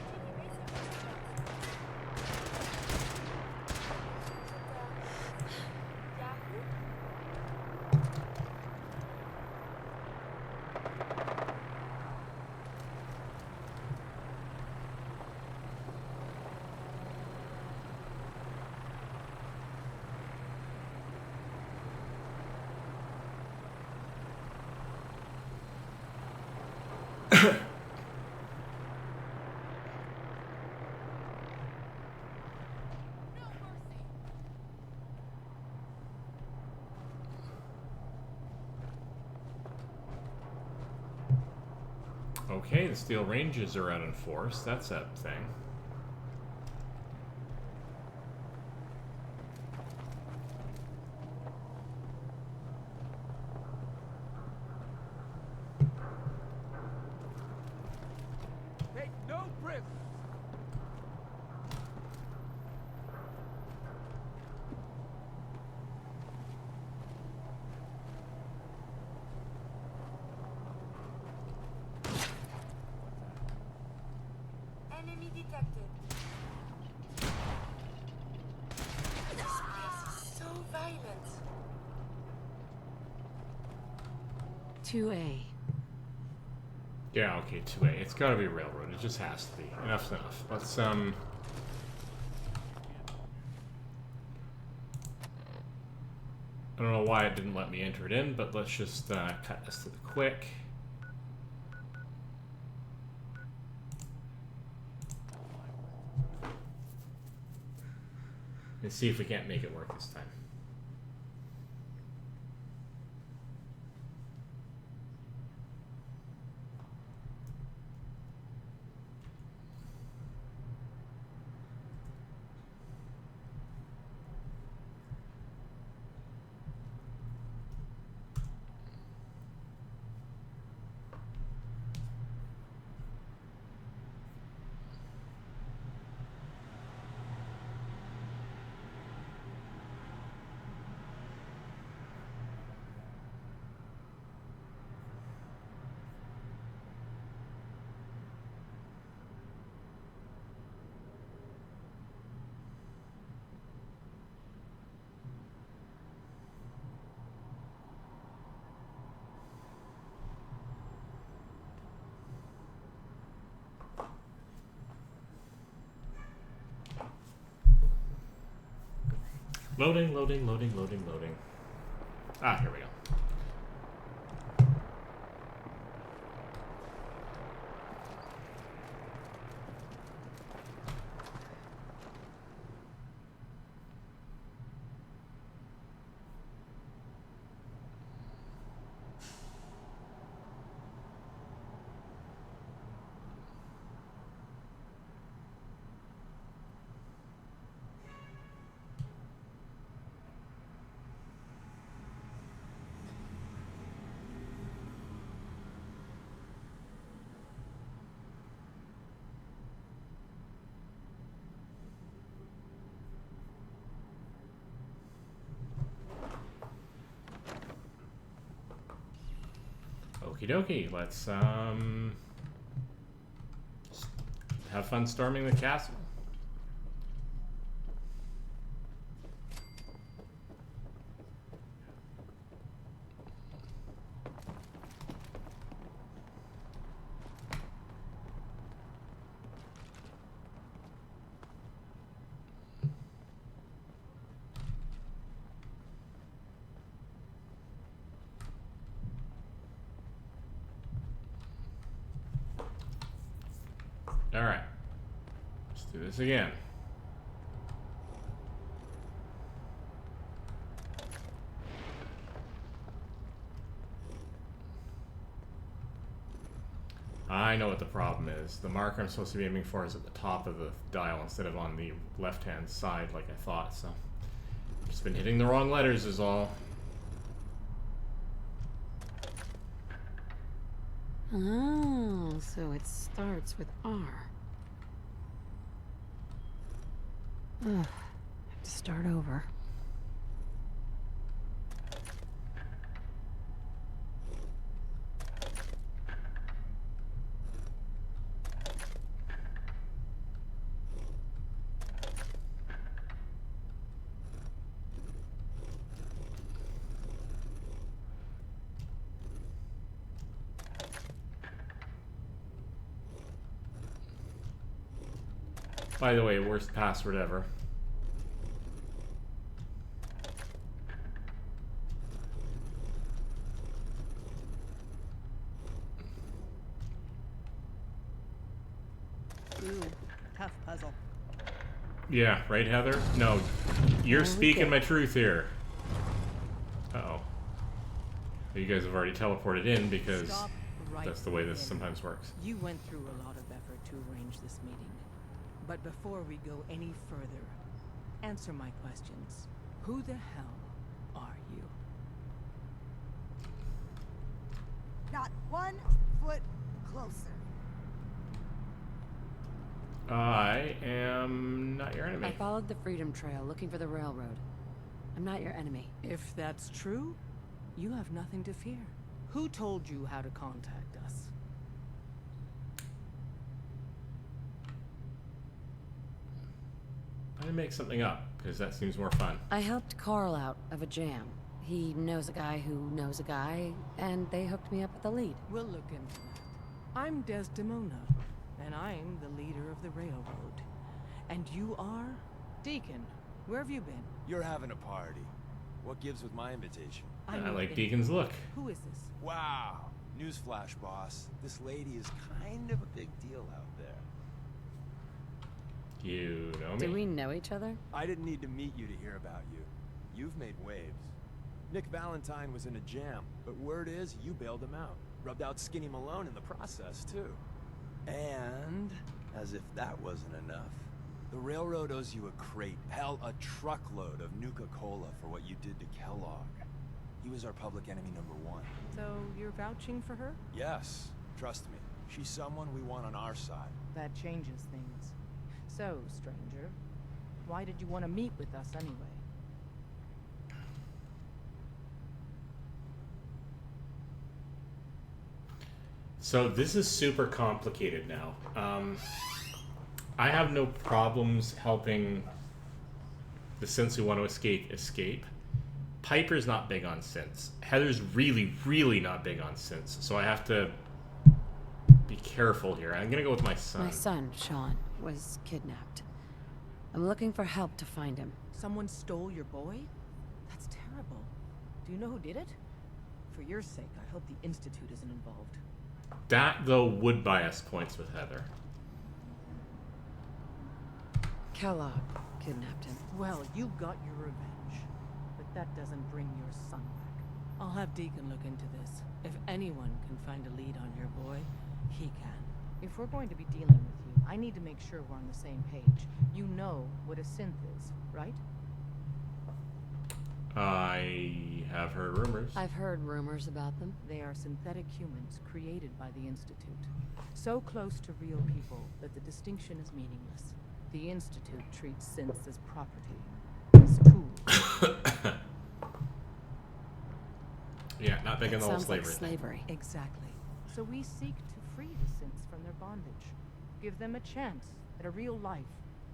Can you raise your Yahoo? Okay, the steel ranges are out in force. That's a thing. Take no prisoners. Enemy detected. This place is so violent. 2A. Yeah, okay, 2A. It's gotta be railroad. It just has to be. Enough's enough. Let's, I don't know why it didn't let me enter it in, but let's just cut this to the quick. And see if we can't make it work this time. Loading, loading, loading, loading, loading. Ah, here we go. Okie dokie, let's have fun storming the castle. Alright, let's do this again. I know what the problem is. The marker I'm supposed to be aiming for is at the top of the dial instead of on the left-hand side like I thought, so I've just been hitting the wrong letters is all. Oh, so it starts with R. Ugh, have to start over. By the way, worst password ever. Ooh, tough puzzle. Yeah, right, Heather? No, you're we speaking go. my truth here. Uh-oh. You guys have already teleported in because Stop right that's the way this there. sometimes works. You went through a lot of effort to arrange this meeting. But before we go any further, answer my questions. Who the hell are you? Not 1 foot closer. I am not your I enemy. followed the Freedom Trail looking for the railroad. I'm not your enemy. If that's true, you have nothing to fear. Who told you how to contact us? I'm gonna make something up because that seems more fun. I helped Carl out of a jam. He knows a guy who knows a guy, and they hooked me up with a lead. We'll look into that. I'm Desdemona, and I'm the leader of the railroad. And you are? Deacon, where have you been? You're having a party. What gives with my invitation? I know like it. Deacon's look. Who is this? Wow. Newsflash, boss. This lady is kind of a big deal out there. You know me? Do we know each other? I didn't need to meet you to hear about you. You've made waves. Nick Valentine was in a jam, but word is you bailed him out. Rubbed out Skinny Malone in the process, too. And, as if that wasn't enough, the railroad owes you a crate, hell, a truckload of Nuka-Cola for what you did to Kellogg. He was our public enemy #1. So you're vouching for her? Yes, trust me. She's someone we want on our side. That changes things. So, stranger, why did you want to meet with us anyway? So this is super complicated now. I have no problems helping the synths who want to escape. Piper's not big on synths. Heather's really, really not big on synths. So I have to be careful here. I'm gonna go with my son. My son, Sean, was kidnapped. I'm looking for help to find him. Someone stole your boy? That's terrible. Do you know who did it? For your sake, I hope the Institute isn't involved. That, though, would buy us points with Heather. Kellogg kidnapped him. Well, you got your revenge. But that doesn't bring your son back. I'll have Deacon look into this. If anyone can find a lead on your boy, he can. If we're going to be dealing with you, I need to make sure we're on the same page. You know what a synth is, right? I have heard rumors. I've heard rumors about them. They are synthetic humans created by the Institute. So close to real people that the distinction is meaningless. The Institute treats synths as property, as tools. Yeah, not big on the whole Sounds like slavery. slavery. Exactly. So we seek to free the synths from their bondage. Give them a chance at a real life.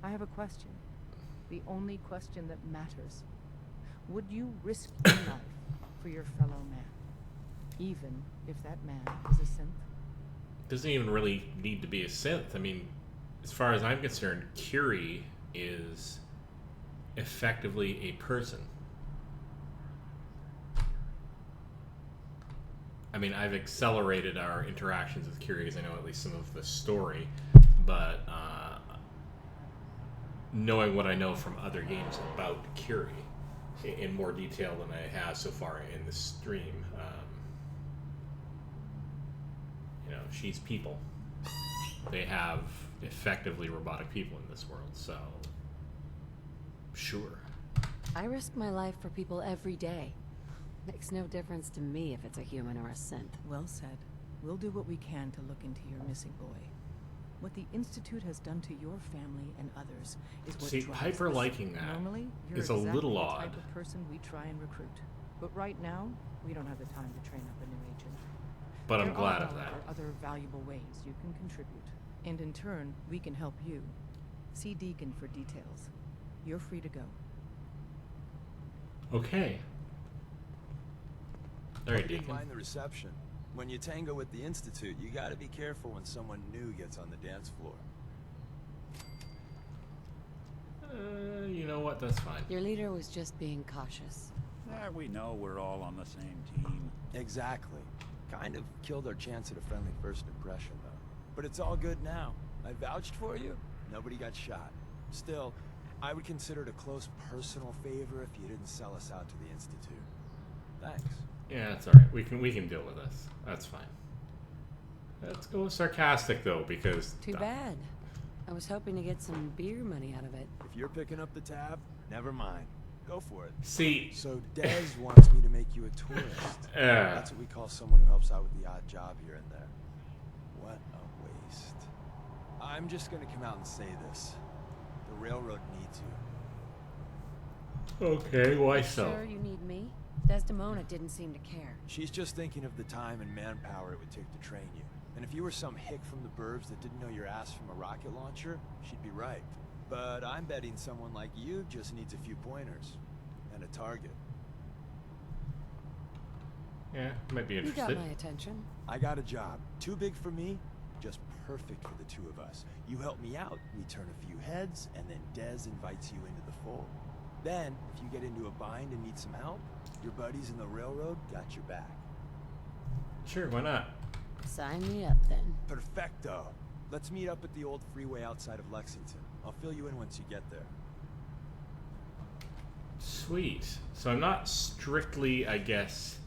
I have a question. The only question that matters. Would you risk your life for your fellow man? Even if that man is a synth? Doesn't even really need to be a synth. I mean, as far as I'm concerned, Curie is effectively a person. I mean, I've accelerated our interactions with Curie because I know at least some of the story, but knowing what I know from other games about Curie in more detail than I have so far in the stream, she's people. They have effectively robotic people in this world, so sure. I risk my life for people every day. Makes no difference to me if it's a human or a synth. Well said. We'll do what we can to look into your missing boy. What the Institute has done to your family and others is what See, drives Piper us. liking that Normally, you're is a exactly little the odd. type of person we try and recruit. But right now, we don't have the time to train up a new agent. But I'm There glad are, of that. however, other valuable ways you can contribute. And in turn, we can help you. See Deacon for details. You're free to go. Okay. All right, I didn't Deacon. mind the reception. When you tango with the Institute, you gotta be careful when someone new gets on the dance floor. You know what? That's fine. Your leader was just being cautious. We know we're all on the same team. Exactly. Kind of killed our chance at a friendly first impression, though. But it's all good now. I vouched for you. Nobody got shot. Still, I would consider it a close personal favor if you didn't sell us out to the Institute. Thanks. Yeah, that's alright. We can deal with this. That's fine. Let's go with sarcastic, though, because... Too bad. I was hoping to get some beer money out of it. If you're picking up the tab, never mind. Go for it. See... So Dez wants me to make you a tourist. That's what we call someone who helps out with the odd job here and there. What a waste. I'm just gonna come out and say this. The railroad needs you. Okay, why so? Sure you need me? Desdemona didn't seem to care. She's just thinking of the time and manpower it would take to train you. And if you were some hick from the burbs that didn't know your ass from a rocket launcher, she'd be right. But I'm betting someone like you just needs a few pointers. And a target. Yeah, might be You interested. got my attention. I got a job. Too big for me, just perfect for the two of us. You help me out, we turn a few heads, and then Dez invites you into the fold. Then, if you get into a bind and need some help, your buddies in the railroad got your back. Sure, why not? Sign me up, then. Perfecto. Let's meet up at the old freeway outside of Lexington. I'll fill you in once you get there. Sweet. So I'm not strictly, I guess...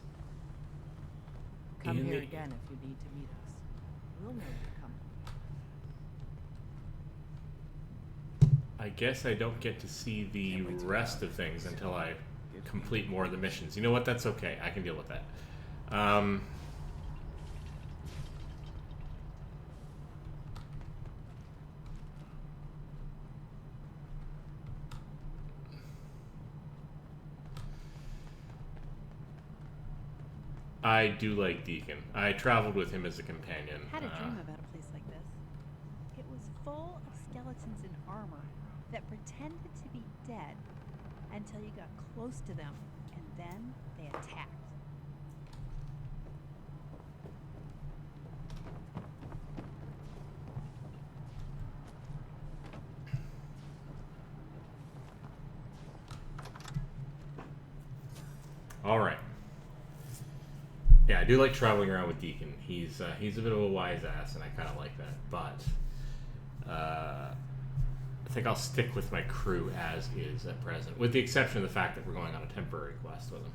Come in here the- again if you need to meet us. We'll know you're coming. I guess I don't get to see the rest of things until I complete more of the missions. You know what? That's okay. I can deal with that. I do like Deacon. I traveled with him as a companion. Had a dream about a place like this. It was full of skeletons in armor that pretended to be dead until you got close to them, and then they attacked. All right. Yeah, I do like traveling around with Deacon. He's a bit of a wise ass, and I kind of like that. But I think I'll stick with my crew as is at present, with the exception of the fact that we're going on a temporary quest with him.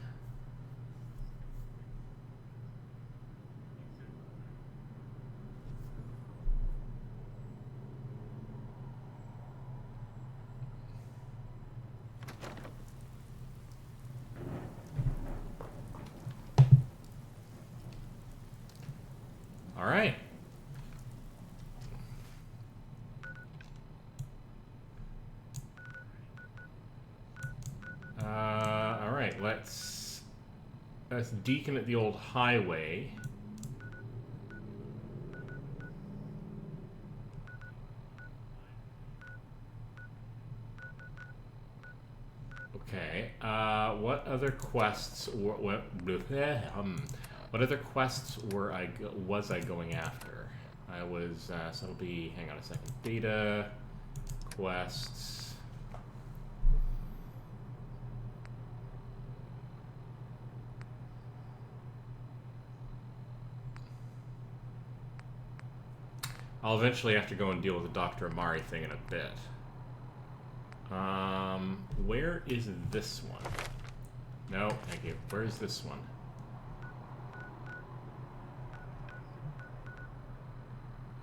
All right. All right. Let's Deacon at the old highway. Okay. What other quests? What other quests was I going after? I was so it'll be. Hang on a second. Data quests. I'll eventually have to go and deal with the Dr. Amari thing in a bit. Where is this one? No, thank you. Where is this one?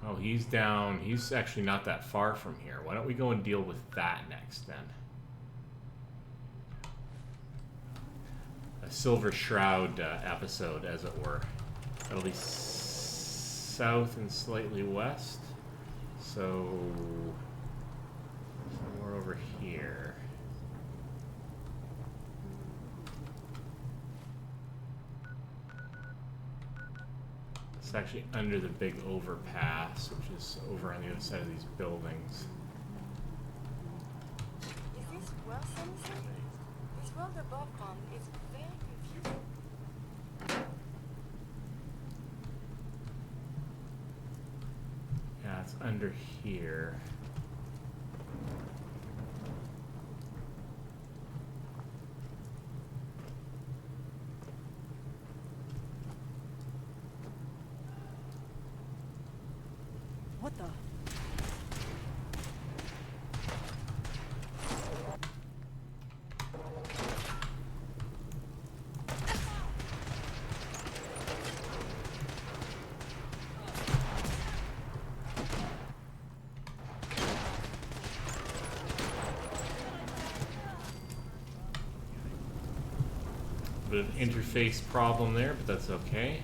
Oh, he's down. He's actually not that far from here. Why don't we go and deal with that next, then? A Silver Shroud episode, as it were. That'll be south and slightly west. So... somewhere over here. It's actually under the big overpass, which is over on the other side of these buildings. Is this well, Sensei? This world above pond is very confusing. Yeah, it's under here. What the? bit of interface problem there, but that's okay.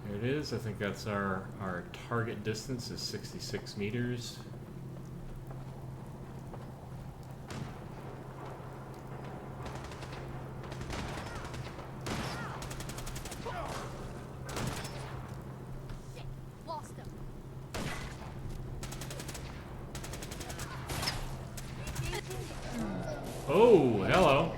There it is. I think that's our target distance is 66 meters. Oh, hello.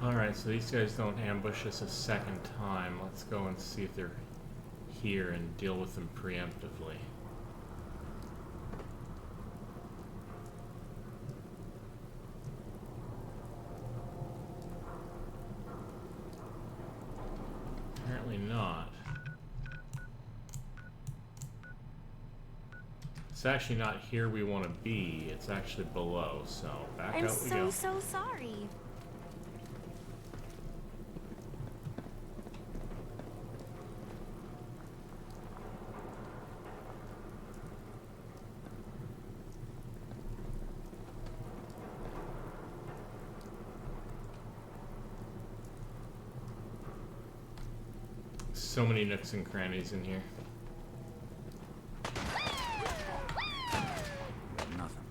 Alright, so these guys don't ambush us a second time. Let's go and see if they're here and deal with them preemptively. Apparently not. It's actually not here we want to be. It's actually below, so back out we go. I'm so sorry. So many nooks and crannies in here. Nothing.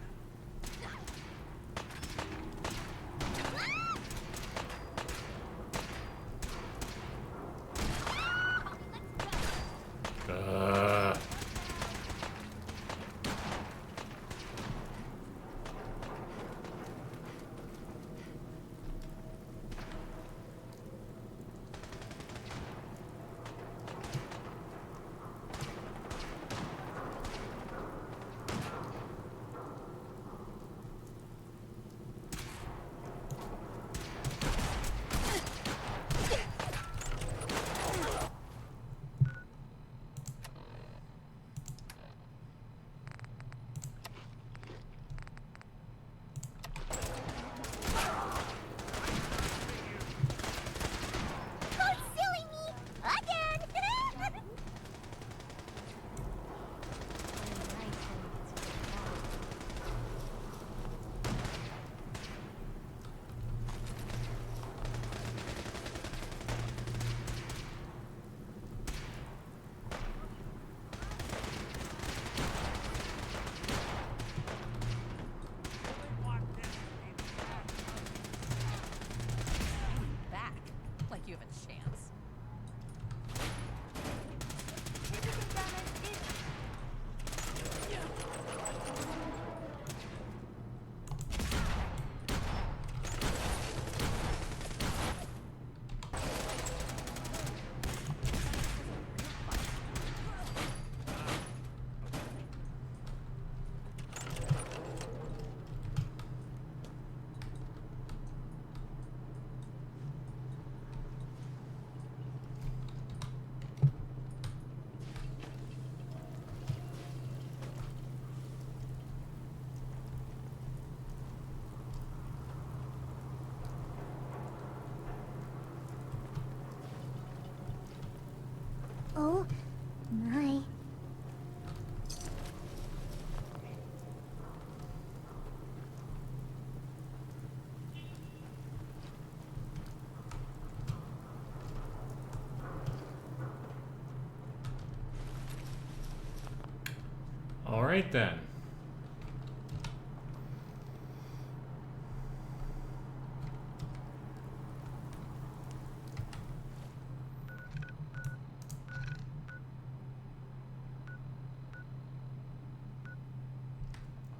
right then.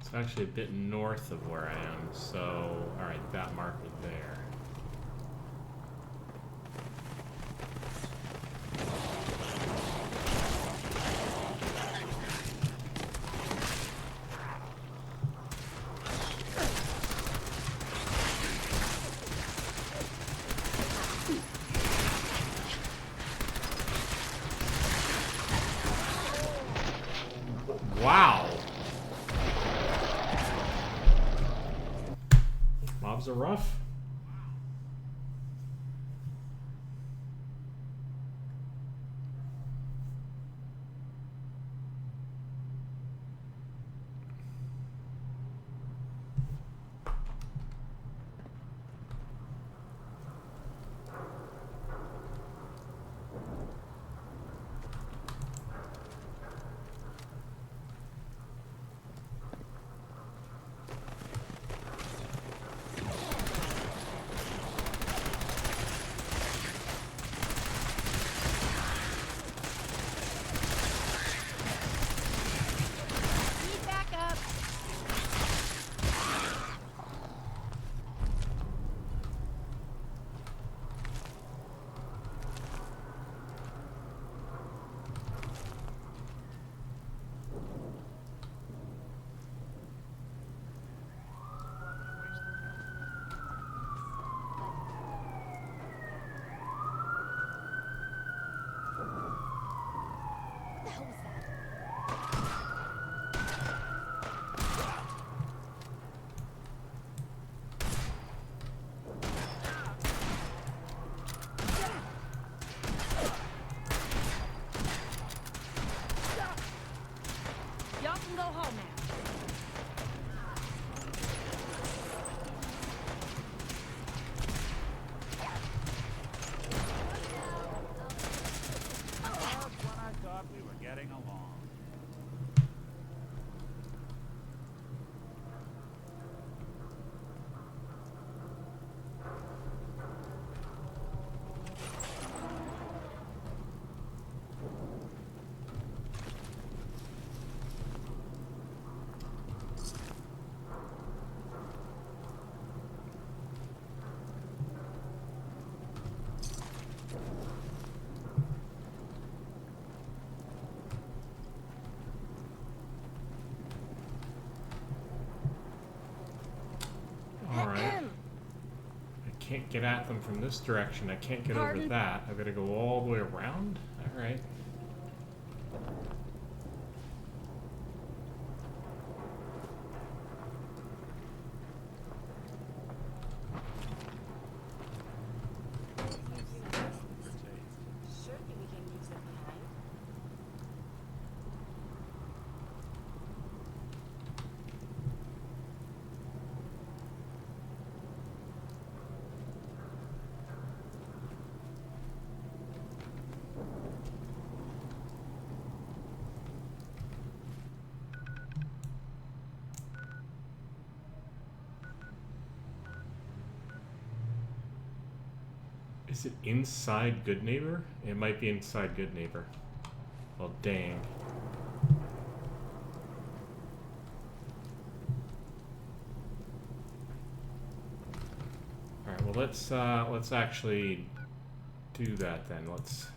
It's actually a bit north of where I am, so alright, that marker there. Wow! Mobs are rough. Need backup. What the hell was that? Y'all can go home now. Just when I thought we were getting along. Alright. I can't get at them from this direction. I can't get over Pardon? that. I've got to go all the way around? Alright. Surely we can leave them behind. Is it inside Good Neighbor? It might be inside Good Neighbor. Well, dang. Alright, well let's actually do that then. Let's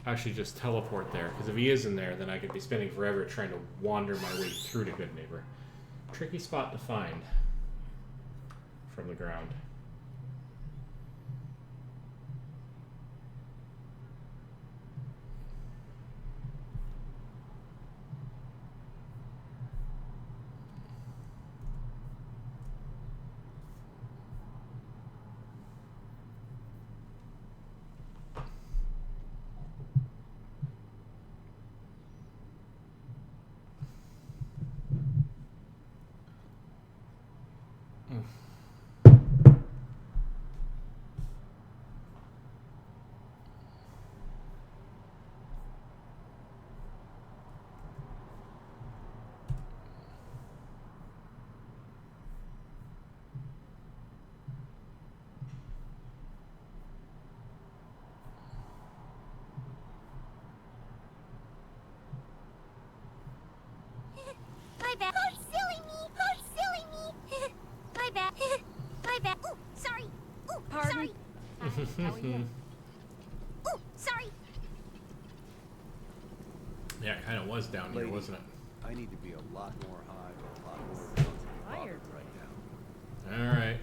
actually just teleport there, because if he is in there, then I could be spending forever trying to wander my way through to Good Neighbor. Tricky spot to find from the ground. How are you? Ooh, sorry. Yeah, it kind of was down here, Lady, wasn't it? I need to be a lot more high or a lot more drunk than Tired. bothered right now. All right.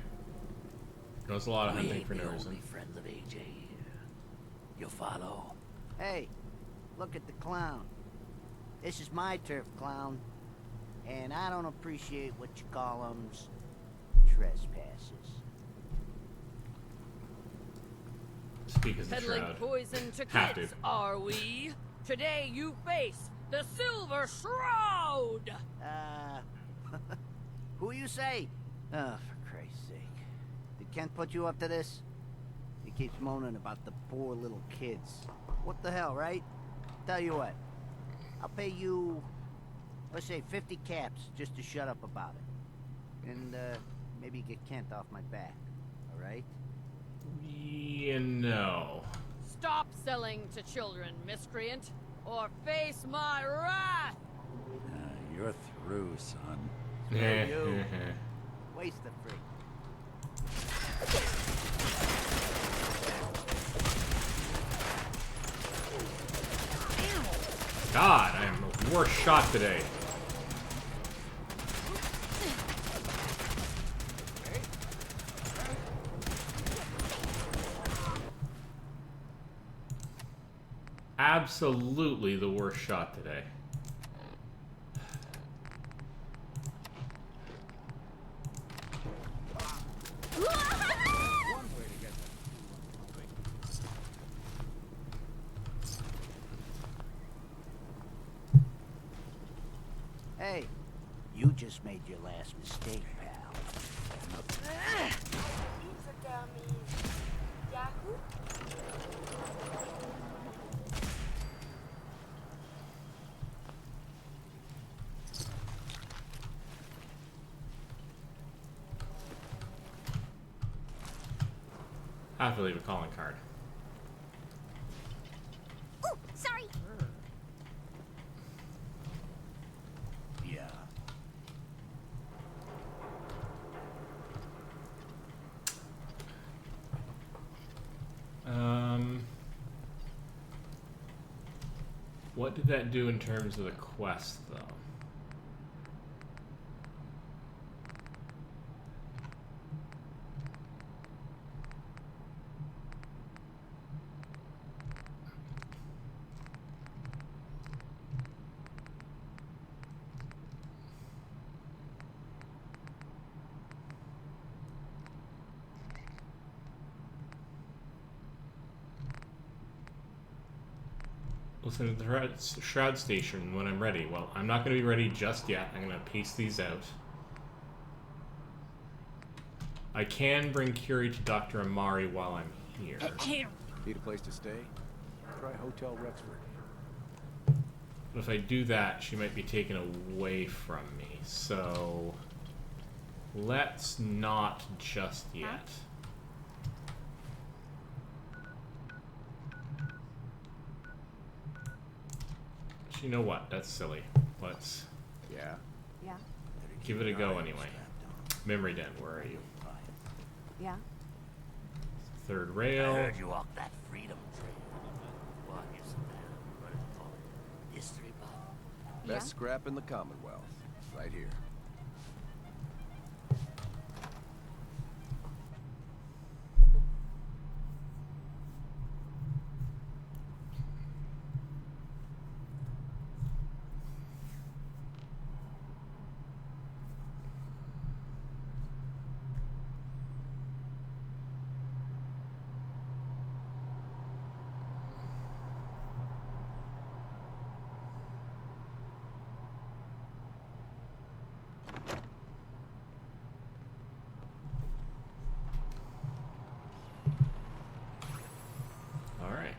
Knows a lot of hunting for no reason. Friends of AJ here. You follow? Hey, look at the clown. This is my turf, clown. And I don't appreciate what you call 'em's trespasses. Speak as a Peddling shroud. poison to Have kids, to. are we? Today you face the Silver Shroud! Who you say? Oh, for Christ's sake. Did Kent put you up to this? He keeps moaning about the poor little kids. What the hell, right? Tell you what. I'll pay you, let's say 50 caps just to shut up about it. And, maybe get Kent off my back. Alright? Yeah, no. Stop selling to children, miscreant, or face my wrath! You're through, son. Screw you. Waste the freak. God, I am the worst shot today. Absolutely the worst shot today. Hey, you just made your last mistake, pal. Pizza dummies. Yahoo? I have to leave a calling card. Ooh, sorry! Yeah. What did that do in terms of the quest, though? Listen to the Shroud Station when I'm ready. Well, I'm not going to be ready just yet. I'm going to piece these out. I can bring Curie to Dr. Amari while I'm here. Need a place to stay? Try Hotel Rexford. But if I do that, she might be taken away from me. So let's not just yet. You know what? That's silly. Let's Yeah? Yeah? give it a go anyway. Memory Den, where are you? Yeah? Third I rail. heard you walk that freedom trail. What is that? What do you call it? History buff? Best scrap in the Commonwealth. Right here. All right.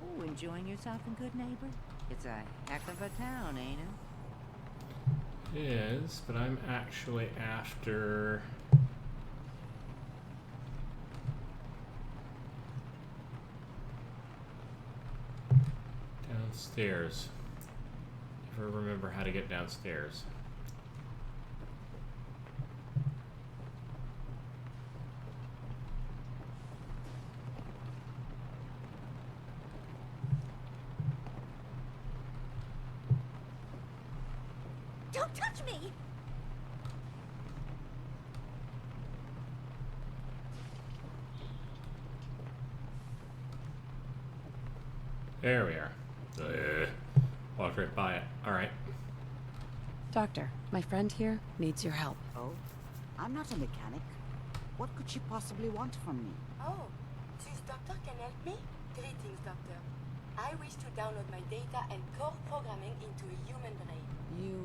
Oh, enjoying yourself in Good Neighbor? It's a heck of a town, ain't it? It is, but I'm actually after. Downstairs. If I remember how to get downstairs. Don't touch me! There we are. Walked right by it. Alright. Doctor, my friend here needs your help. Oh? I'm not a mechanic. What could she possibly want from me? Oh, this doctor can help me? Greetings, doctor. I wish to download my data and core programming into a human brain. You...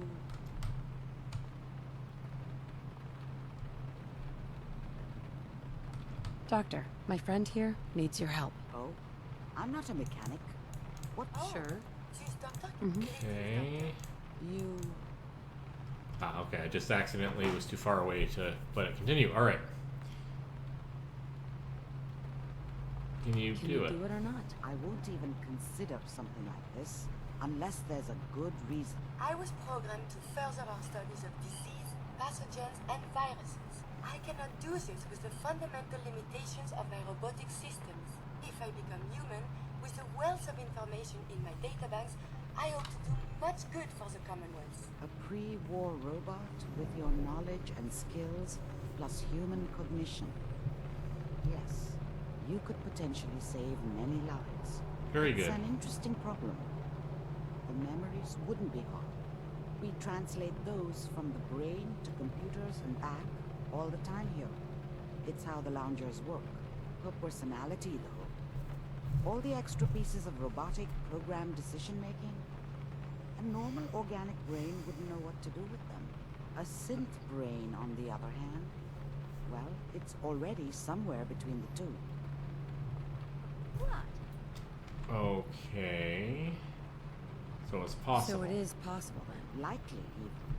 Doctor, my friend here needs your help. Oh? I'm not a mechanic. What? Oh, Sure. this doctor Okay. You... Ah, okay. I just accidentally was too far away to let it continue. Alright. Can you do it? do it or not? I won't even consider something like this unless there's a good reason. I was programmed to further our studies of disease, pathogens, and viruses. I cannot do this with the fundamental limitations of my robotic systems. If I become human, with the wealth of information in my databanks, I hope to do much good for the Commonwealth. A pre-war robot with your knowledge and skills plus human cognition. Yes, you could potentially save many lives. Very It's good. an interesting problem. The memories wouldn't be hard. We translate those from the brain to computers and back all the time here. It's how the loungers work. Her personality, though. All the extra pieces of robotic programmed decision-making. A normal organic brain wouldn't know what to do with them. A synth brain, on the other hand, well, it's already somewhere between the two. What? Okay. So it's possible. So it is possible then. Likely, even.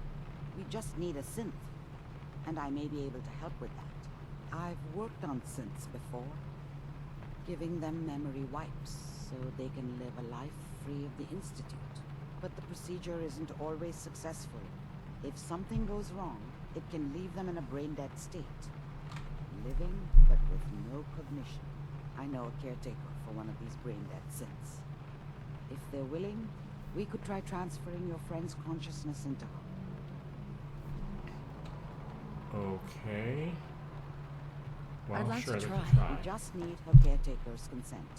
We just need a synth. And I may be able to help with that. I've worked on synths before. Giving them memory wipes so they can live a life free of the Institute. But the procedure isn't always successful. If something goes wrong, it can leave them in a brain-dead state. Living, but with no cognition. I know a caretaker for one of these brain-dead synths. If they're willing, we could try transferring your friend's consciousness into her. Okay. Well, I'd like sure, to they can try. try. We just need her caretaker's consent.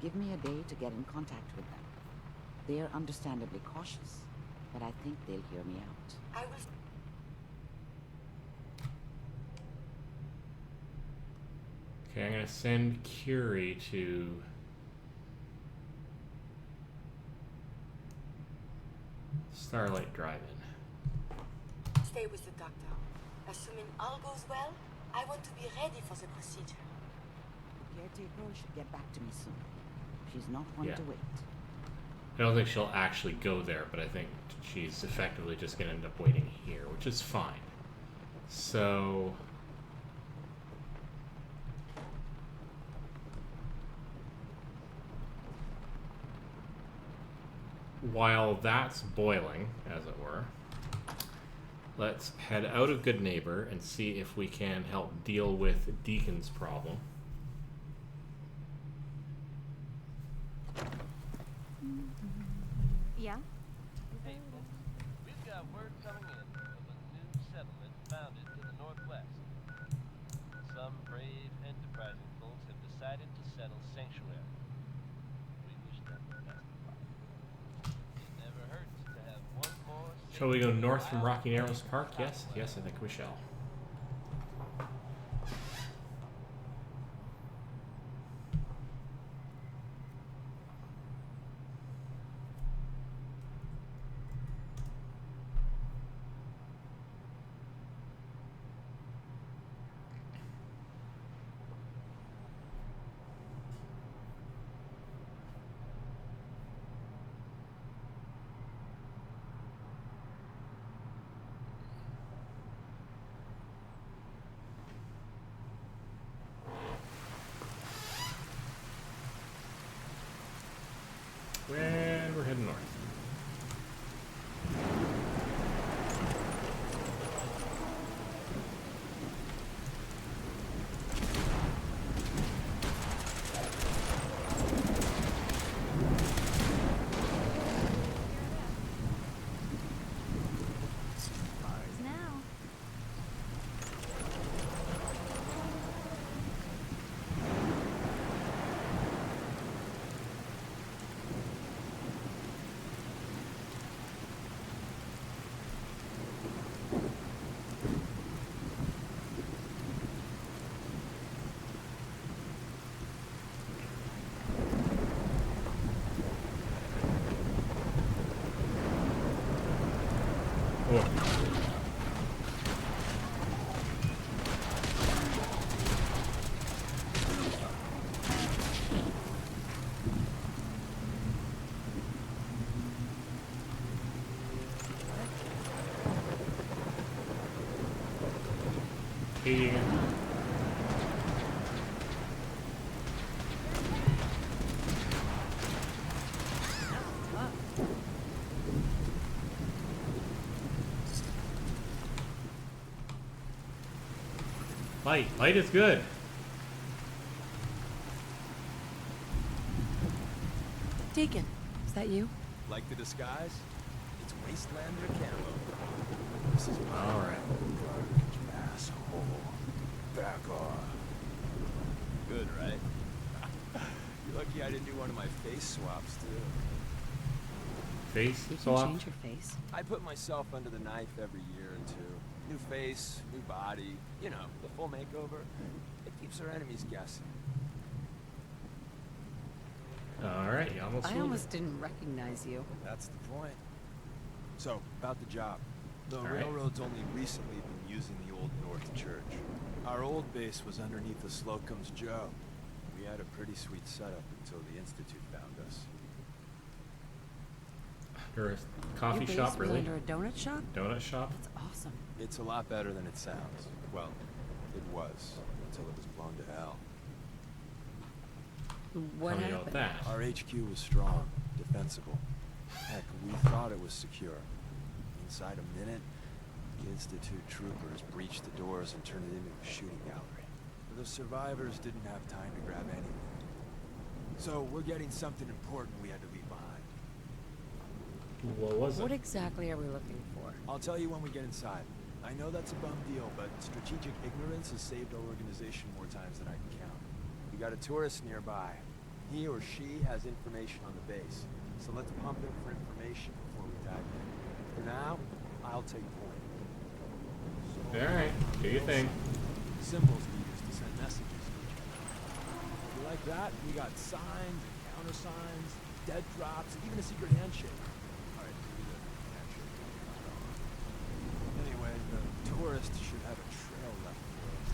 Give me a day to get in contact with them. They're understandably cautious, but I think they'll hear me out. I will... Okay, I'm gonna send Curie to Starlight Drive-In. Stay with the doctor. Assuming all goes well, I want to be ready for the procedure. The caretaker should get back to me soon. She's not one Yeah. to wait. I don't think she'll actually go there, but I think she's effectively just gonna end up waiting here, which is fine. So while that's boiling, as it were, let's head out of Good Neighbor and see if we can help deal with Deacon's problem. Yeah? Hey, folks. We've got word coming in of a new settlement founded to the northwest. Some brave, enterprising folks have decided to settle Sanctuary. We wish them the best of luck. It never hurts to have one more... Shall we go north from Rocky Narrows Park? Yes, yes, I think we shall. Oh. Hey. Light. Light is good. Deacon, is that you? Like the disguise? It's Wastelander camo. This is my Alright. garbage asshole. Back off. Good, right? You're lucky I didn't do one of my face swaps, too. Face You swap? can change your face. I put myself under the knife every year or two. New face, new body, you know, the full makeover. It keeps our enemies guessing. Alright, you almost I fooled almost me. didn't recognize you. That's the point. So, about the job. The All right. railroad's only recently been using the Old North Church. Our old base was underneath the Slocum's Joe. We had a pretty sweet setup until the Institute found us. Under a coffee Your base shop, was really? under a donut shop? Donut shop? That's awesome. It's a lot better than it sounds. Well, it was, until it was blown to hell. What Tell me about happened? that. Our HQ was strong, defensible. Heck, we thought it was secure. Inside a minute, the Institute troopers breached the doors and turned it into a shooting gallery. The survivors didn't have time to grab anything. So we're getting something important we had to leave behind. What was What it? exactly are we looking for? I'll tell you when we get inside. I know that's a bum deal, but strategic ignorance has saved our organization more times than I can count. We got a tourist nearby. He or she has information on the base. So let's pump him for information before we dive in. For now, I'll take point. Alright, do your thing. Symbols we use to send messages to each other. If you like that, we got signs and countersigns, dead drops, even a secret handshake. Alright, maybe the handshake. Anyway, the tourist should have a trail left for us.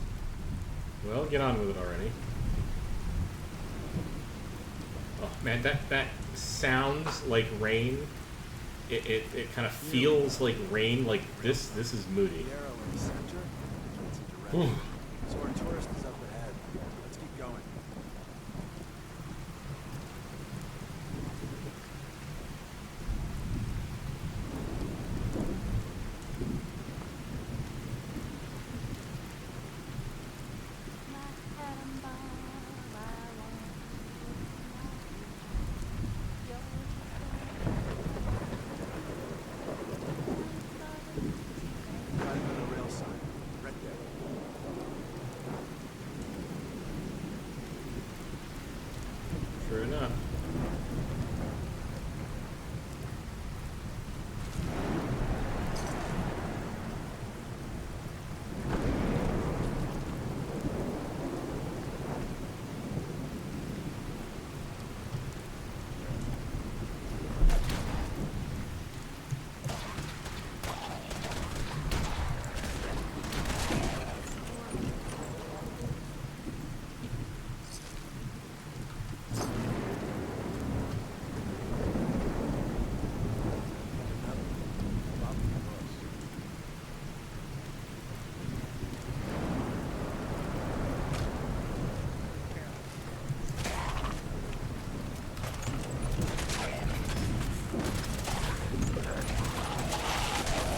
Well, get on with it already. Oh man, that sounds like rain. It kind of feels like rain. Like this is moody. The arrow in the center indicates a direction. So our tourist is up ahead. Let's keep going. My atom bomb, I want you. You're Got another rail sign. Right there. Sure enough.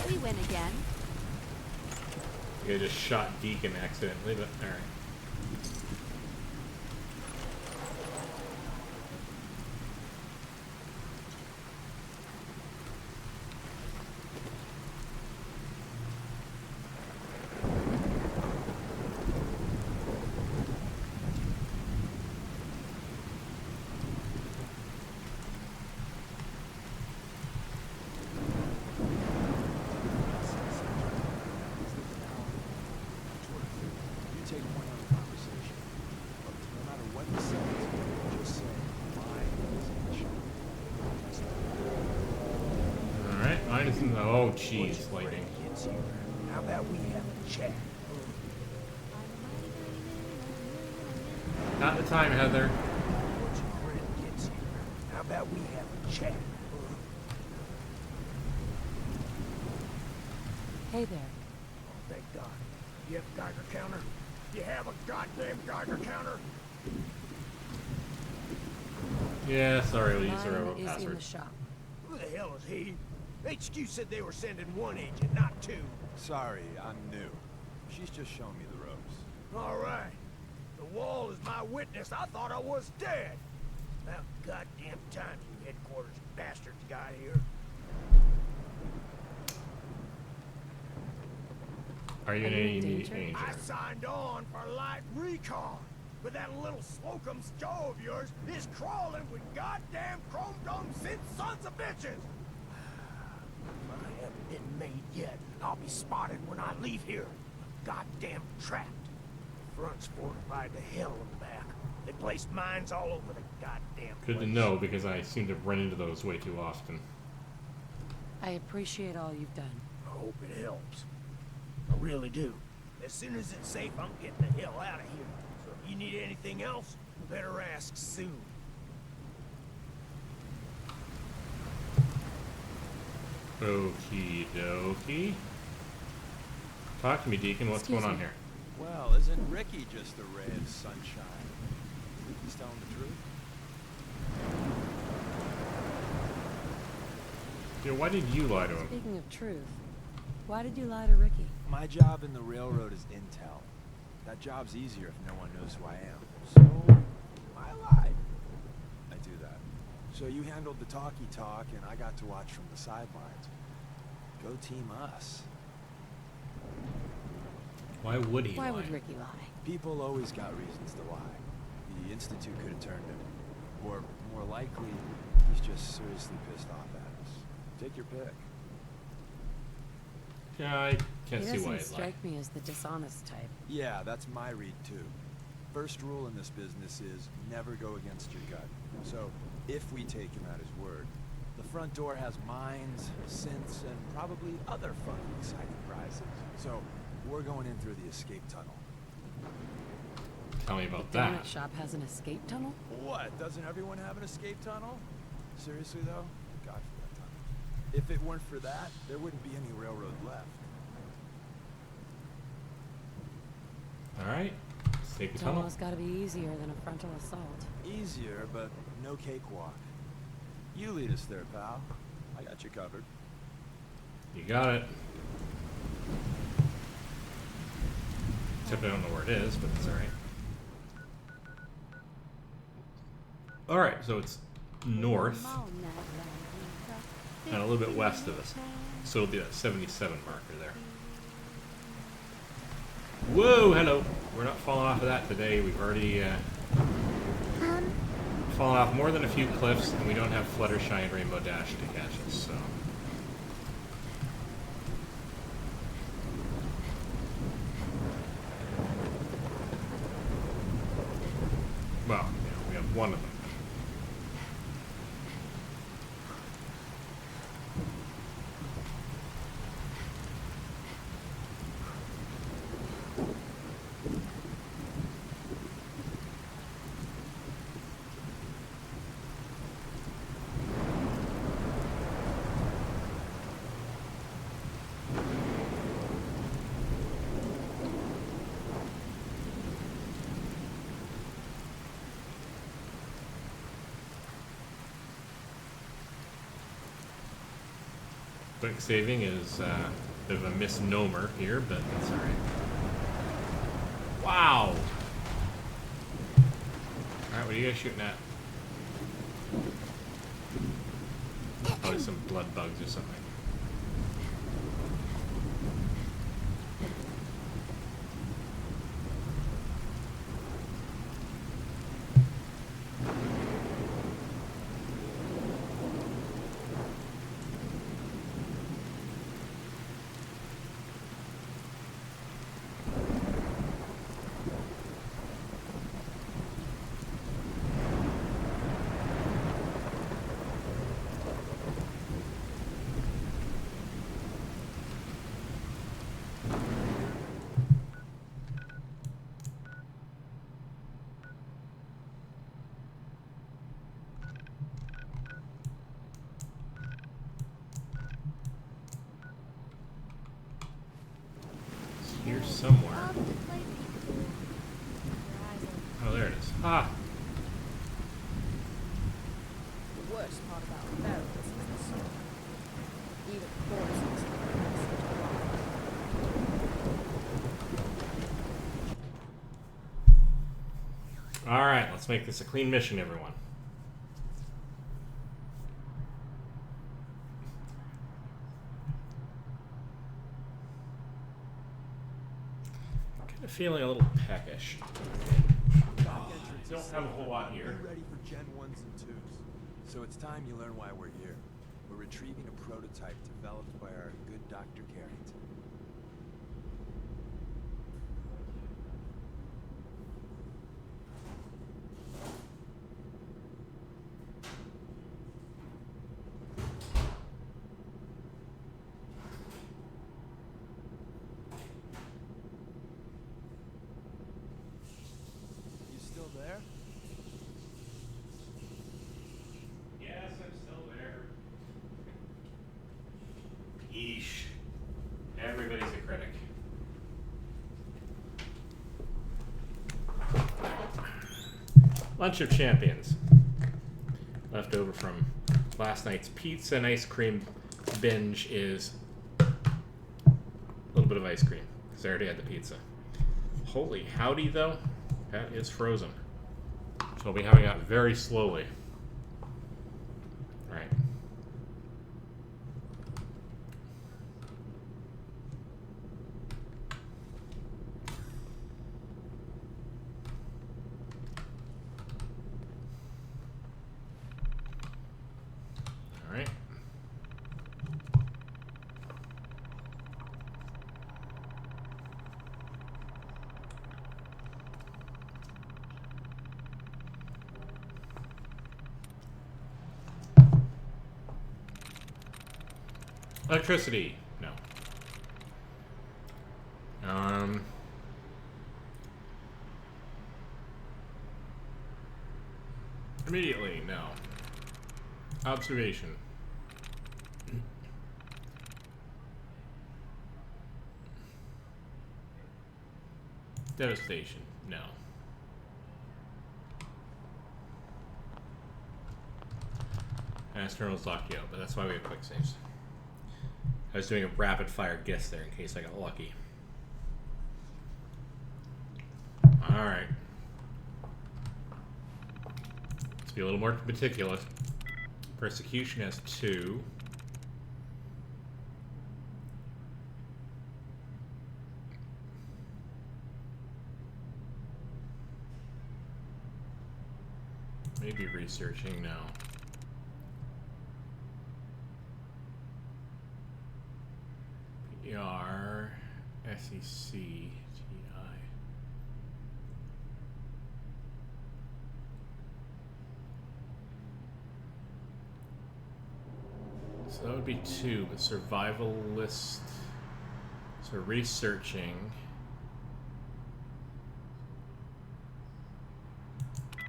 We win again. I just shot Deacon accidentally, but alright. You take point on Mine is in the... Oh, jeez, lightning. How about we have a chat? Not the time, Heather. Once your friend gets here, how about we have a chat? Hey there. Oh, thank God. You have a Geiger counter? You have a goddamn Geiger counter? Yeah, sorry, we'll use Mine the railroad is in password. the shop. Who the hell is he? HQ said they were sending one agent, not two. Sorry, I'm new. She's just showing me the ropes. All right. The wall is my witness. I thought I was dead. About goddamn time you headquarters bastards got here. Are you in any danger? I signed on for light recon, but that little Slocum's Joe of yours is crawling with goddamn chrome dome synth sons of bitches. I haven't been made yet. I'll be spotted when I leave here. Goddamn trapped. The front's fortified to hell in the back. They placed mines all over the goddamn Good place. to know, because I seem to run into those way too often. I appreciate all you've done. I hope it helps. I really do. As soon as it's safe, I'm getting the hell out of here. So if you need anything else, better ask soon. Okie dokie. Talk to me, Deacon. What's Excuse going on me. here? Well, isn't Ricky just a ray of sunshine? Think he's telling the truth? Yeah, why did you lie to him? Speaking of truth, why did you lie to Ricky? My job in the railroad is intel. That job's easier if no one knows who I am. So, I lied. I do that. So you handled the talky talk, and I got to watch from the sidelines. Go team us. Why would he Why lie? would Ricky lie? People always got reasons to lie. The Institute could have turned him. Or, more likely, he's just seriously pissed off at us. Take your pick. Yeah, I can't He see why doesn't he'd lie. strike me as the dishonest type. Yeah, that's my read too. First rule in this business is never go against your gut. So, if we take him at his word, the front door has mines, synths, and probably other fun, exciting prizes. So, we're going in through the escape tunnel. Tell me about The that. donut shop has an escape tunnel? What? Doesn't everyone have an escape tunnel? Seriously though? God for that tunnel. If it weren't for that, there wouldn't be any railroad left. Alright. Escape the It's tunnel. almost gotta be easier than a frontal assault. Easier, but no cakewalk. You lead us there, pal. I got you covered. You got it. Except I don't know where it is, but it's alright. Alright, so it's north and a little bit west of us. So it'll be that 77 marker there. Whoa, hello. We're not falling off of that today. We've already fallen off more than a few cliffs, and we don't have Fluttershy and Rainbow Dash to catch us, so... Well, yeah, we have one of them. Quick saving is a bit of a misnomer here, but that's alright. Wow! Alright, what are you guys shooting at? Probably some blood bugs or something. somewhere. Love to play peekaboo. Your eyes open. Oh, there it is. Ah! The worst part about ferals is the snow. Even poisons are such a lot. Alright, let's make this a clean mission, everyone. Kind of feeling a little peckish. Don't have a whole lot here. We're ready for Gen 1s and 2s. So it's time you learn why we're here. We're retrieving a prototype developed by our good Dr. Carrington. You still there? Yes, I'm still there. Yeesh. Everybody's a critic. Lunch of champions. Left over from last night's pizza and ice cream binge is a little bit of ice cream, because I already had the pizza. Holy howdy, though. That is frozen. So I'll be having that very slowly. Alright. Alright. Electricity. No. Immediately, no. Observation. Devastation. No. Externals locked you out, but that's why we have quick saves. I was doing a rapid fire guess there in case I got lucky. Alright. Let's be a little more meticulous. Persecution has 2. Maybe researching now. PR, SEC, TI. So that would be 2, but survivalist. So researching.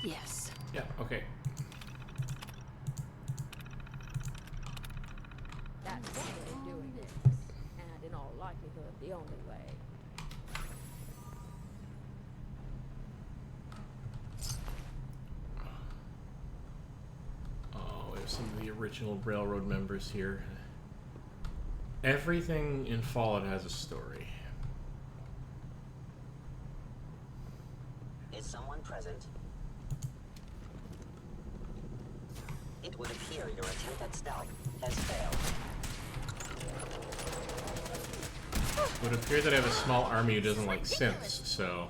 Yes. Yeah, okay. That's one way of doing this, and in all likelihood, the only way. Oh, we have some of the original Railroad members here. Everything in Fallout has a story. Is someone present? It would appear your attempt at stealth has failed. It would appear that I have a small army who doesn't like synths, so...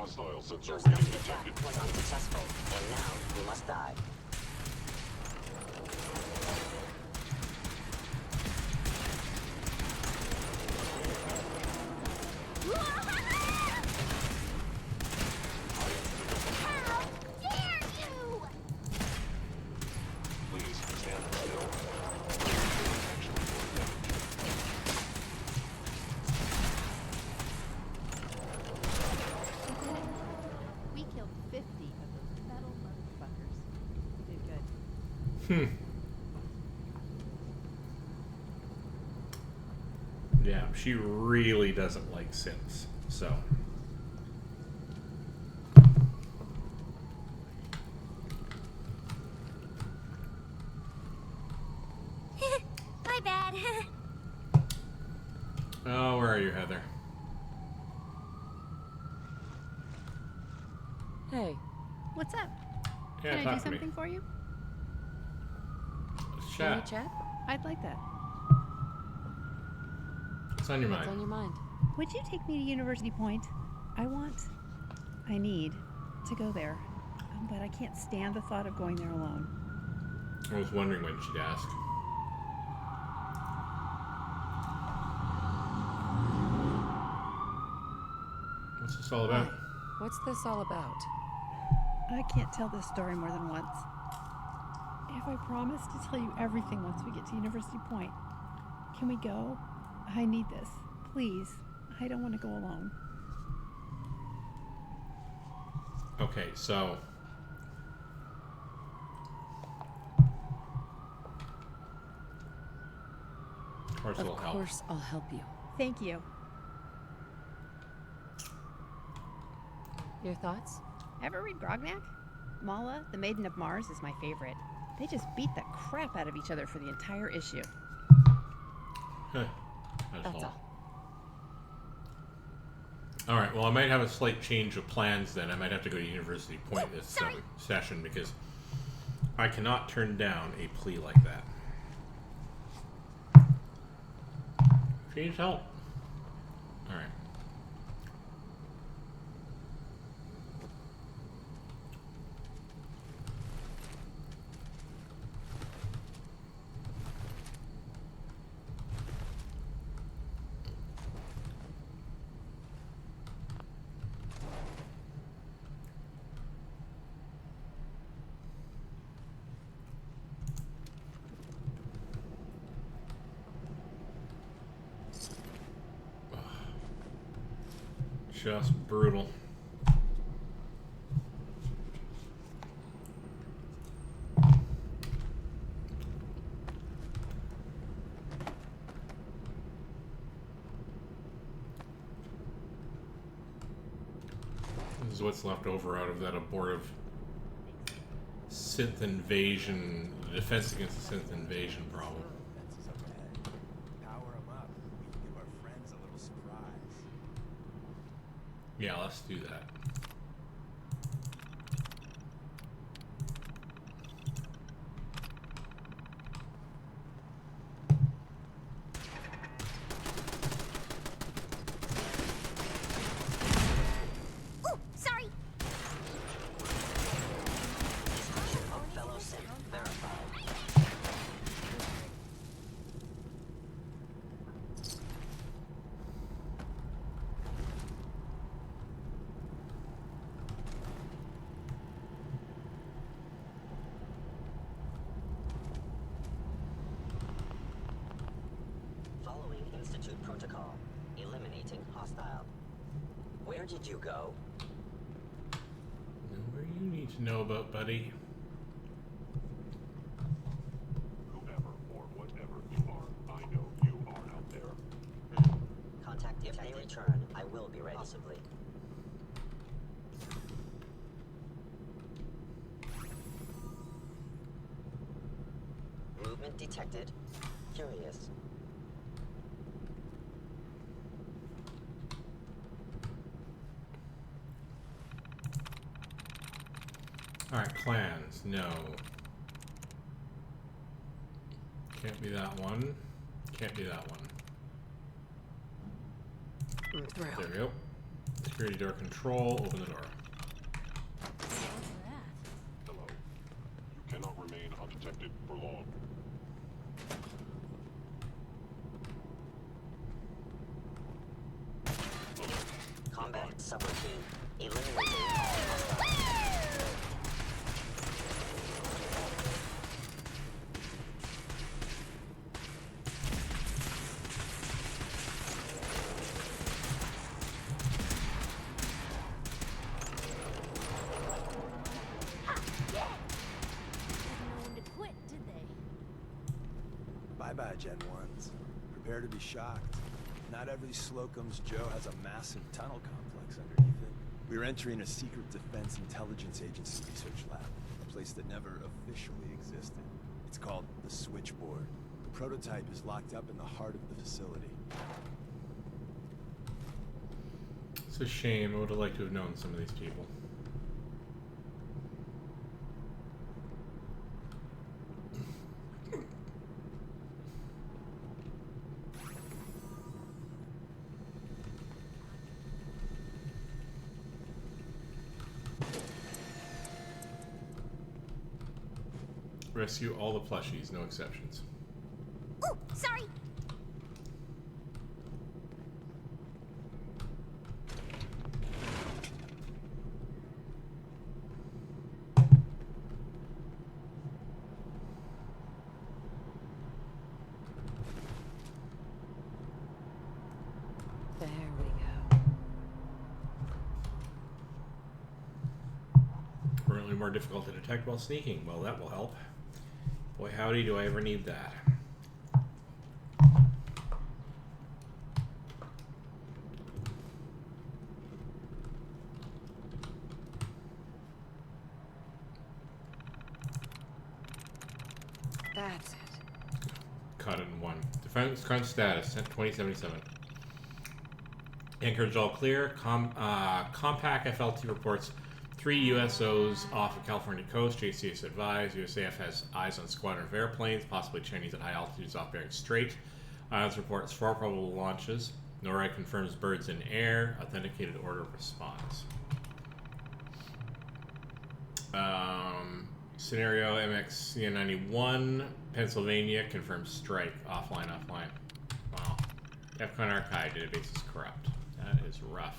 Hostile sensor Your reading stealthy detected. attack was unsuccessful, and now you must die. How dare you! Please stand still. We killed 50 of those metal motherfuckers. We did good. Yeah, she really doesn't like synths, so. My bad. Oh, where are you, Heather? Hey. What's up? Yeah, Can I talk do to me. something for you? Let's Can we chat. chat? I'd like that. What's on your What's mind? on your mind? Would you take me to University Point? I need to go there, but I can't stand the thought of going there alone. I was wondering when she'd ask. What's this all about? Hey, what's this all about? I can't tell this story more than once. If I promise to tell you everything once we get to University Point, can we go? I need this. Please. I don't want to go alone. Okay, so. Of course it'll Of help. course, I'll help you. Thank you. Your thoughts? Ever read Grognak? Mala, the Maiden of Mars, is my favorite. They just beat the crap out of each other for the entire issue. Huh. That's all. Alright, well, I might have a slight change of plans then. I might have to go to University Point this session because I cannot turn down a plea like that. She needs help. Alright. Just brutal. This is what's left over out of that abortive synth invasion, defense against the synth invasion problem. Power 'em up. We can give our friends a little surprise. Yeah, let's do that. Ooh, sorry. Destruction of fellow synth verified. Following Institute protocol. Eliminating hostile. Where did you go? Nowhere you need to know about, buddy. Whoever or whatever you are, I know you are out there. Contact if they return, I will be ready. Possibly. Movement detected. Curious. Alright, clans, no. Can't be that one. Can't be that one. I'm through. There we go. Security door control. Open the door. Hello. You cannot remain undetected for long. Combat subroutine. Eliminating all hostiles. Bye-bye, Gen 1s. Prepare to be shocked. Not every Slocum's Joe has a massive tunnel complex underneath it. We're entering a secret defense intelligence agency research lab, a place that never officially existed. It's called the Switchboard. The prototype is locked up in the heart of the facility. It's a shame. I would have liked to have known some of these people. Rescue all the plushies, no exceptions. Ooh, sorry. There we go. Currently more difficult to detect while sneaking. Well, that will help. Boy, howdy, do I ever need that. That's it. Caught it in one. Defense current status, 2077. Anchorage all clear. Compact FLT reports 3 USOs off the California coast. JCS advised. USAF has eyes on squadron of airplanes, possibly Chinese at high altitudes off Bering Strait. IONS reports 4 probable launches. NORAD confirms birds in air. Authenticated order of response. Scenario MXCN91. Pennsylvania confirms strike. Offline. Wow. DEFCON archive database is corrupt. That is rough.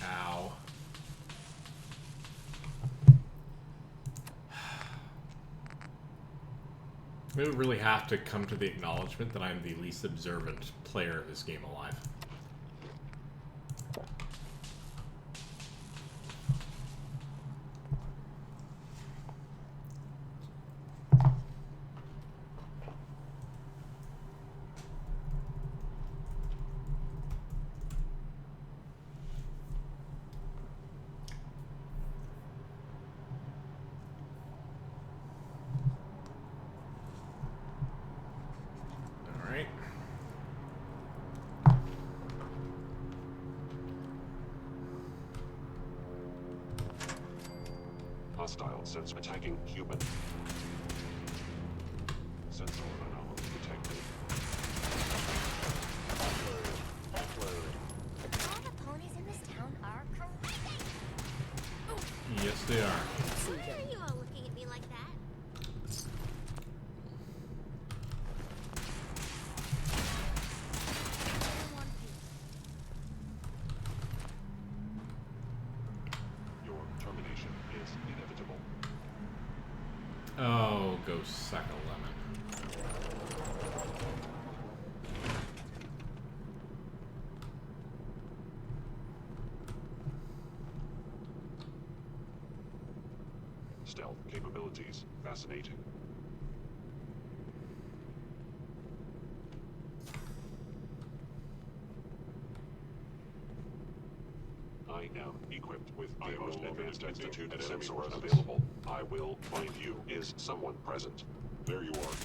Ow. We would really have to come to the acknowledgement that I'm the least observant player of this game alive. Hostile sense attacking human. Sensor anomaly detected. All the ponies in this town are crazy. Yes, they are. Why are you all looking at me like that? Your termination is inevitable. Oh, go suck a lemon. Stealth capabilities fascinating. I am equipped with the most advanced institute and sensors available. I will find you. Is someone present? There you are.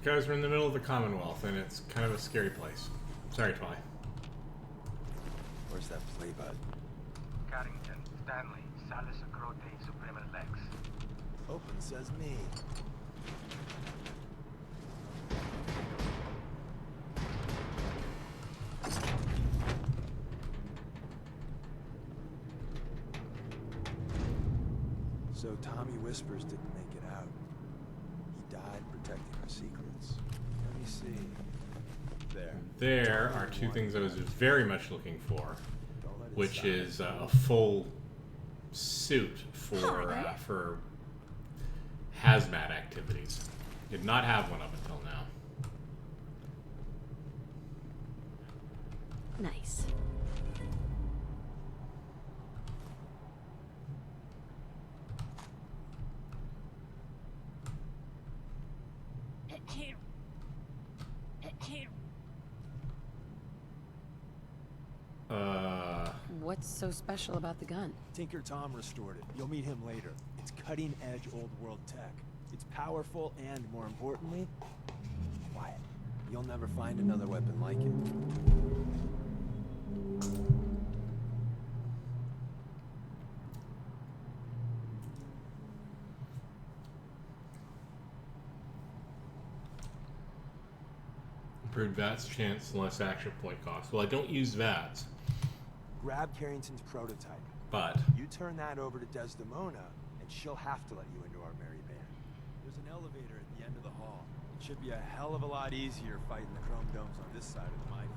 Guys, we're in the middle of the Commonwealth, and it's kind of a scary place. Sorry, Twy. Where's that play button? Carrington, Stanley, Salis Acrote, Suprema Lex. Open says me. So Tommy Whispers didn't make it out. He died protecting our secrets. Let me see. There are two things I was very much looking for, which is a full suit for hazmat activities. Did not have one up until now. Nice. What's so special about the gun? Tinker Tom restored it. You'll meet him later. It's cutting-edge old-world tech. It's powerful and, more importantly, quiet. You'll never find another weapon like it. Improved VATS chance, less action point cost. Well, I don't use VATS. Grab Carrington's prototype. But you turn that over to Desdemona, and she'll have to let you into our merry band. There's an elevator at the end of the hall. It should be a hell of a lot easier fighting the chrome domes on this side of the minefield.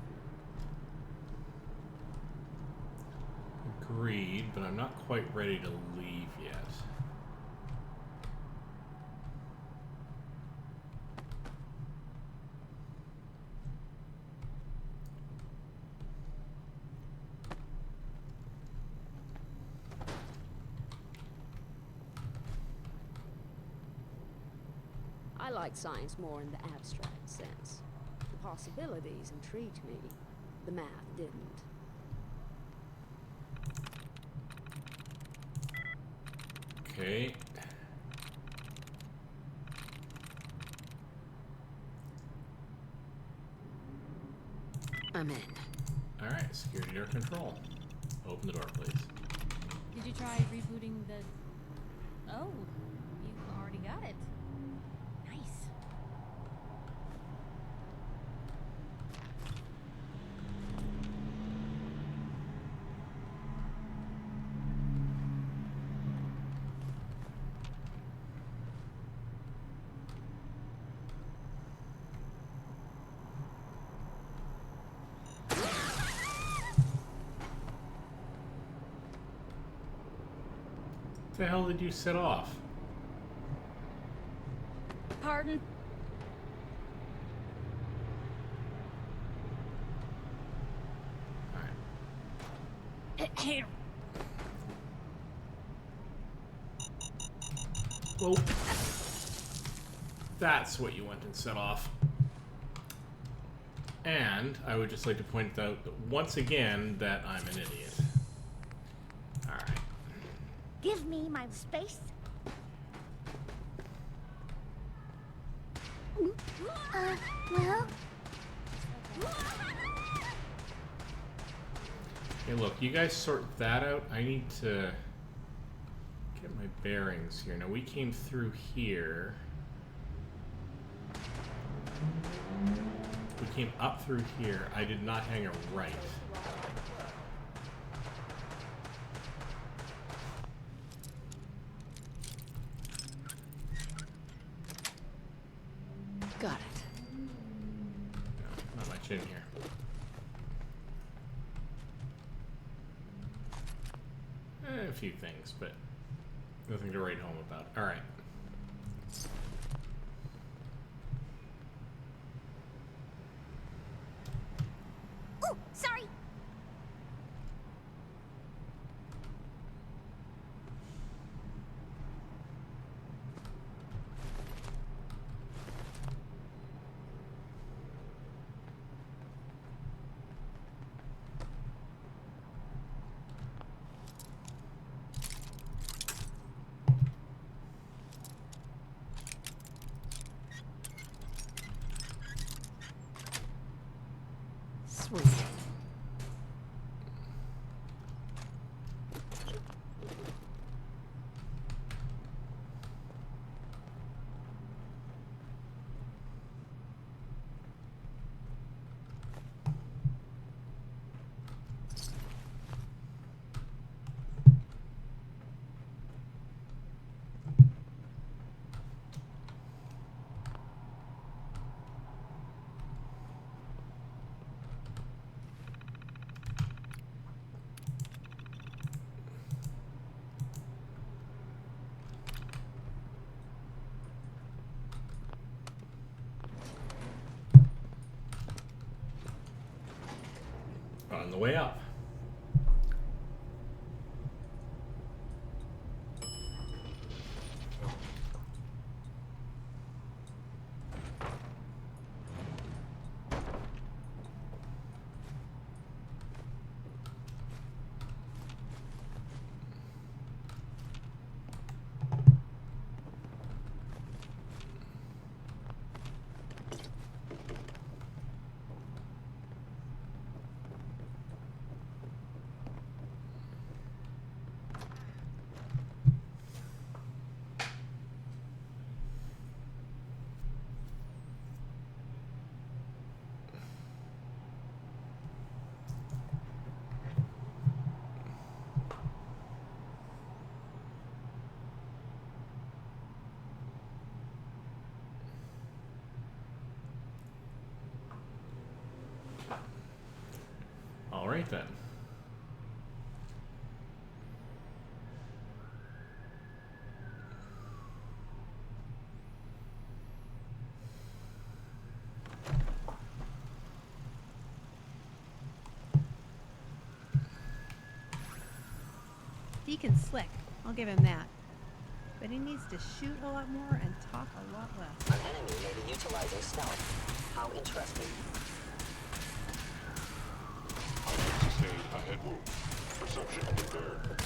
Agreed, but I'm not quite ready to leave yet. I like science more in the abstract sense. The possibilities intrigued me. The math didn't. Okay. I'm in. Alright, security door control. Open the door, please. Did you try rebooting the... Oh, you already got it. Nice. What the hell did you set off? Pardon? Here. Well, that's what you went and set off. And I would just like to point out that once again that I'm an idiot. Alright. Give me my space. Well? Hey, look, you guys sort that out. I need to get my bearings here. Now, we came through here. We came up through here. I did not hang a right. Got it. No, not much in here. A few things, but nothing to write home about. All right. Oh, sorry. sweet. On the way up. All right then. Deacon's slick. I'll give him that. But he needs to shoot a lot more and talk a lot less. An enemy may be utilizing stealth. How interesting. I have sustained a head wound. Perception impaired.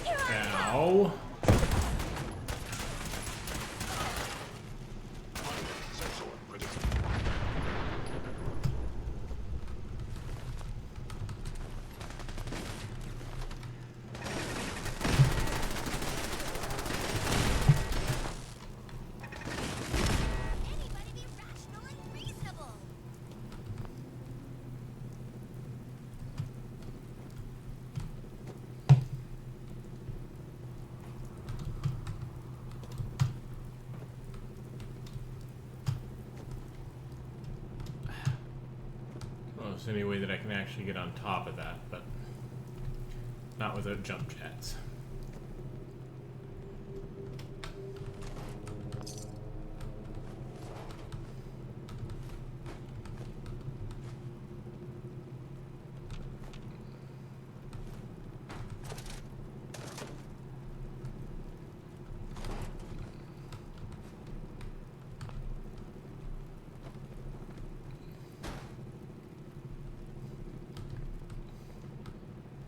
Ow. Sensor predicted. Any way that I can actually get on top of that, but not without jump jets.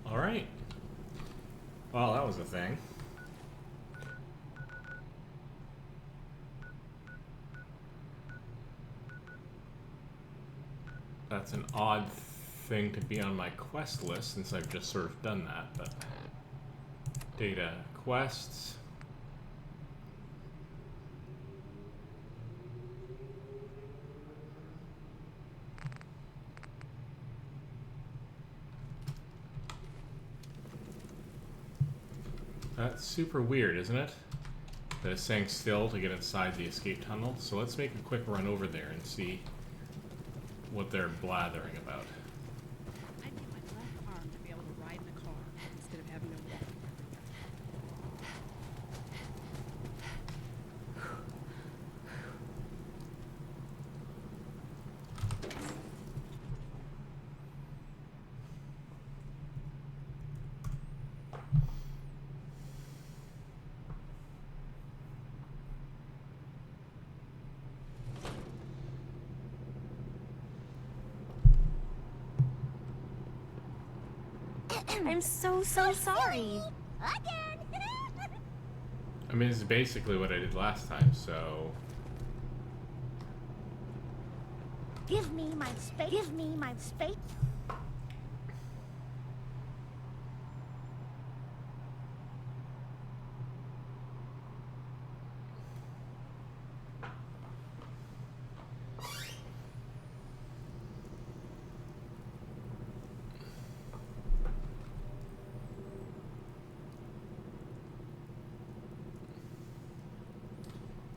Alright. Well, that was a thing. That's an odd thing to be on my quest list since I've just sort of done that, but data quests. That's super weird, isn't it? That it's saying still to get inside the escape tunnel. So let's make a quick run over there and see what they're blathering about. I need my left arm to be able to ride in a car instead of having to walk. I'm so sorry. Again. I mean, this is basically what I did last time, so... Give me my space. Give me my space.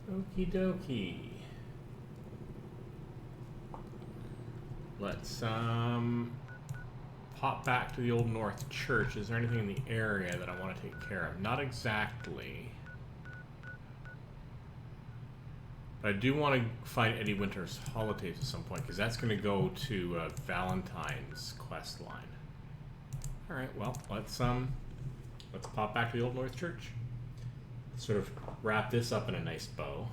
Okie dokie. Let's pop back to the Old North Church. Is there anything in the area that I want to take care of? Not exactly. But I do want to find Eddie Winter's holotapes at some point, because that's going to go to Valentine's quest line. All right, well, let's pop back to the Old North Church. Sort of wrap this up in a nice bow.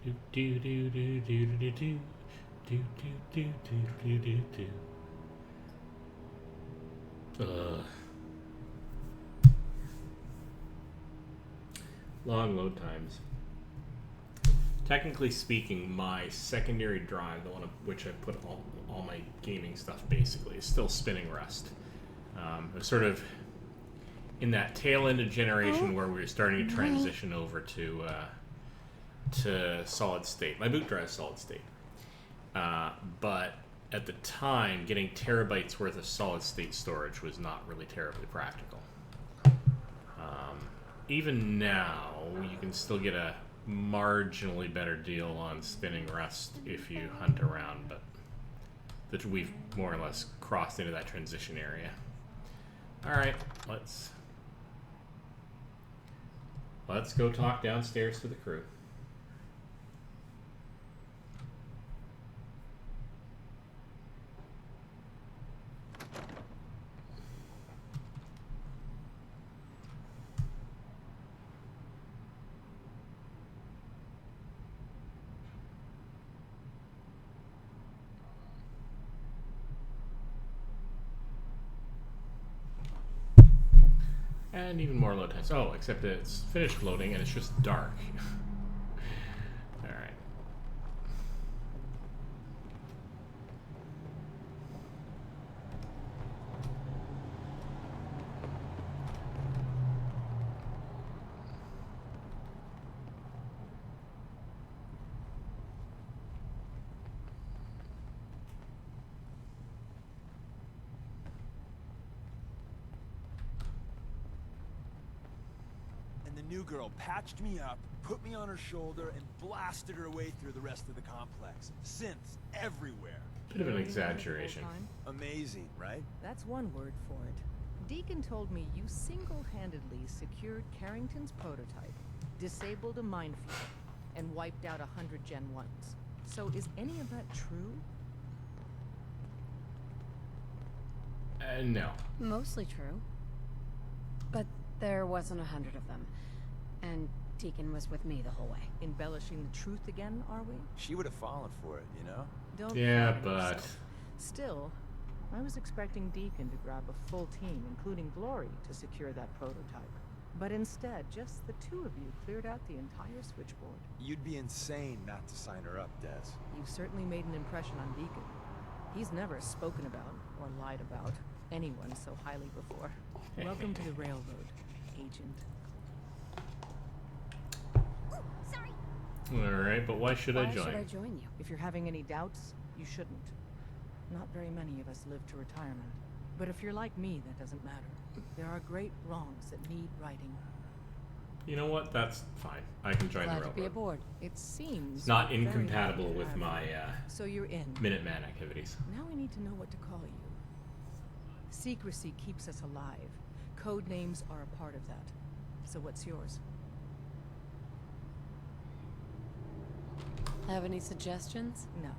Do do do do do do do do do do do do do. Long load times. Technically speaking, my secondary drive, the one of which I put all my gaming stuff basically, is still spinning Rust. It was sort of in that tail end of generation where we were starting to transition over to solid state. My boot drive is solid state. But at the time, getting terabytes worth of solid state storage was not really terribly practical. Even now, you can still get a marginally better deal on spinning Rust if you hunt around, but we've more or less crossed into that transition area. Alright, let's go talk downstairs to the crew. And even more load times. Oh, except that it's finished loading and it's just dark. Alright. New girl patched me up, put me on her shoulder, and blasted her way through the rest of the complex. Synths everywhere. Bit of an exaggeration. Amazing, right? That's one word for it. Deacon told me you single-handedly secured Carrington's prototype, disabled a minefield, and wiped out 100 Gen 1s. So is any of that true? No. Mostly true. But there wasn't 100 of them. And Deacon was with me the whole way. Embellishing the truth again, are we? She would have fallen for it, you know? Don't yeah, flatter but... yourself. Still, I was expecting Deacon to grab a full team, including Glory, to secure that prototype. But instead, just the two of you cleared out the entire switchboard. You'd be insane not to sign her up, Des. You certainly made an impression on Deacon. He's never spoken about, or lied about, anyone so highly before. Welcome to the Railroad, Agent. Alright, but why should I join? Why should I join you? If you're having any doubts, you shouldn't. Not very many of us live to retirement. But if you're like me, that doesn't matter. There are great wrongs that need righting. You know what? That's fine. I can join Glad the to be railroad. aboard. It seems It's not very incompatible happy to with have my you. So you're in. Minuteman activities. Now we need to know what to call you. Secrecy keeps us alive. Code names are a part of that. So what's yours? Have any suggestions? No.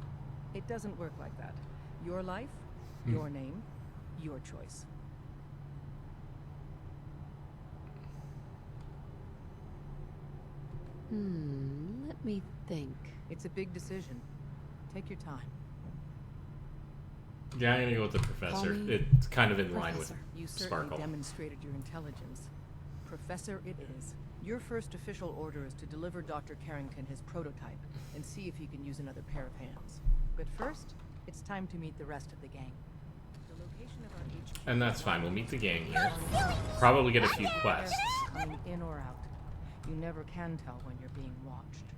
It doesn't work like that. Your life, your name, your choice. Let me think. It's a big decision. Take your time. Yeah, I'm gonna go with the professor. Call me It's kind of in line with You certainly Sparkle. demonstrated your intelligence. Professor it is. Your first official order is to deliver Dr. Carrington his prototype and see if he can use another pair of hands. But first, it's time to meet the rest of the gang. The location of our HQ And that's fine. We'll meet the gang here. Probably get a few quests. coming in or out. You never can tell when you're being watched.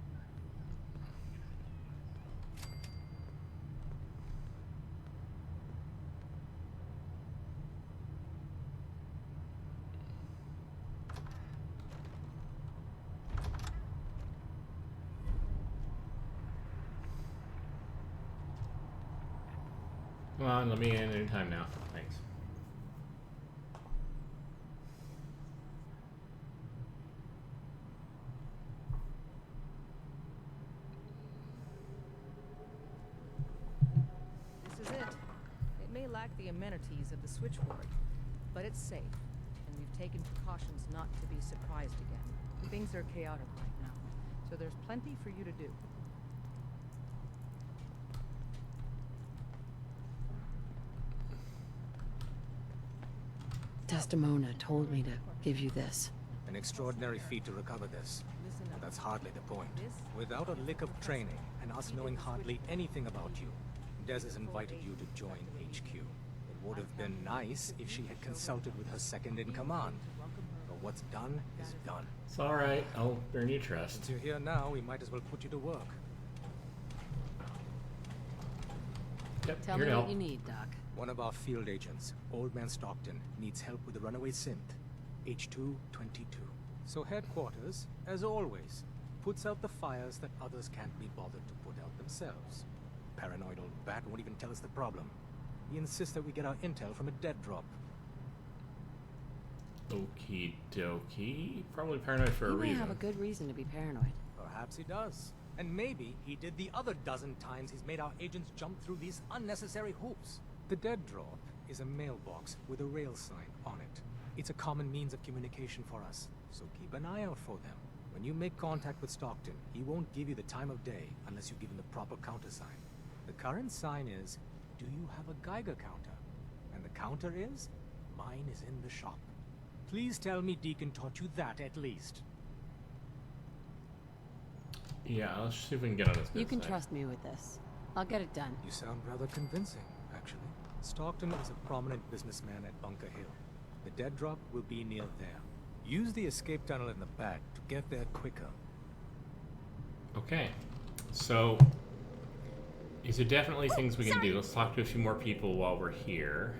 Come on, let me in anytime now. Thanks. This is it. It may lack the amenities of the switchboard, but it's safe, and we've taken precautions not to be surprised again. Things are chaotic right now, so there's plenty for you to do. Desdemona told me to give you this. An extraordinary feat to recover this. But that's hardly the point. Without a lick of training, and us knowing hardly anything about you, Des has invited you to join HQ. It would have been nice if she had consulted with her second-in-command. But what's done is done. It's alright. I'll earn your trust. Since you're here now, we might as well put you to work. Yep, Tell here me to what help. you need, Doc. One of our field agents, Old Man Stockton, needs help with the runaway synth, H222. So headquarters, as always, puts out the fires that others can't be bothered to put out themselves. Paranoid old bat won't even tell us the problem. He insists that we get our intel from a dead drop. Okie dokie. Probably paranoid for a You may reason. have a good reason to be paranoid. Perhaps he does. And maybe he did the other dozen times he's made our agents jump through these unnecessary hoops. The dead drop is a mailbox with a rail sign on it. It's a common means of communication for us, so keep an eye out for them. When you make contact with Stockton, he won't give you the time of day unless you give him the proper countersign. The current sign is, do you have a Geiger counter? And the counter is, mine is in the shop. Please tell me Deacon taught you that at least. Yeah, let's see if we can get on his good You can side. trust me with this. I'll get it done. You sound rather convincing, actually. Stockton is a prominent businessman at Bunker Hill. The dead drop will be near there. Use the escape tunnel in the back to get there quicker. Okay. So, is there definitely things we can do? Let's talk to a few more people while we're here.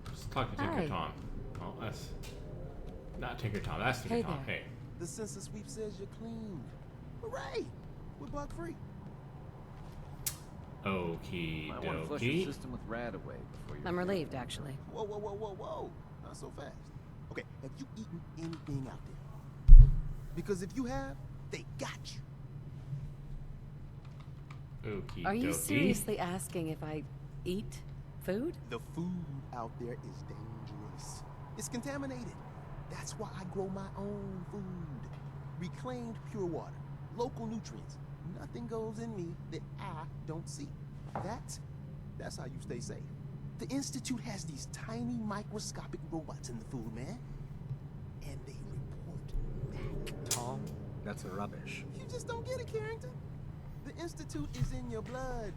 Let's talk to Tinker Hi. Tom. Oh, that's not Tinker Tom. That's Tinker Hey Tom. there. Hey. The census sweep says you're clean. Hooray! We're bug free. Okie I want to flush your dokie. system with Radaway before you. I'm relieved, actually. Whoa, whoa, whoa, whoa, whoa! Not so fast. Okay, have you eaten anything out there? Because if you have, they got you. Okie Are you dokie. seriously asking if I eat food? The food out there is dangerous. It's contaminated. That's why I grow my own food. Reclaimed pure water, local nutrients. Nothing goes in me that I don't see. That's how you stay safe. The Institute has these tiny microscopic robots in the food, man. And they report back. Tom, that's rubbish. You just don't get it, Carrington. The Institute is in your blood.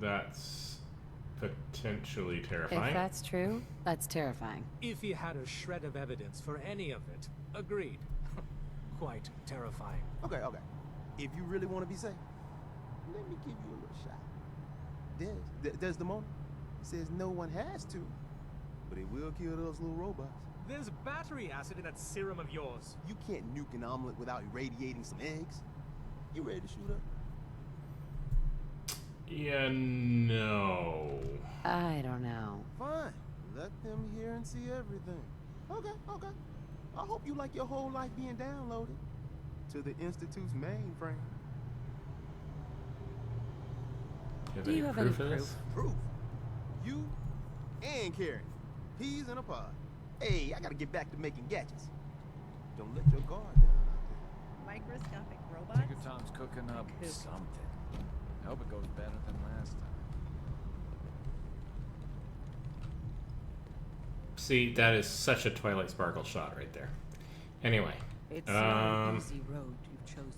That's potentially terrifying. If that's true, that's terrifying. If he had a shred of evidence for any of it, agreed. Quite terrifying. Okay. If you really want to be safe, let me give you a little shot. Desdemona says no one has to, but it will kill those little robots. There's battery acid in that serum of yours. You can't nuke an omelet without irradiating some eggs. You ready to shoot up? Yeah, no. I don't know. Fine. Let them hear and see everything. Okay. I hope you like your whole life being downloaded to the Institute's mainframe. Do you have any proof? Proof? You and Karen. Peas in a pod. Hey, I gotta get back to making gadgets. Don't let your guard down out there. Microscopic robots? Tinker Tom's cooking up something. I hope it goes better than last time. See, that is such a Twilight Sparkle shot right there. Anyway. It's not an easy road you've chosen,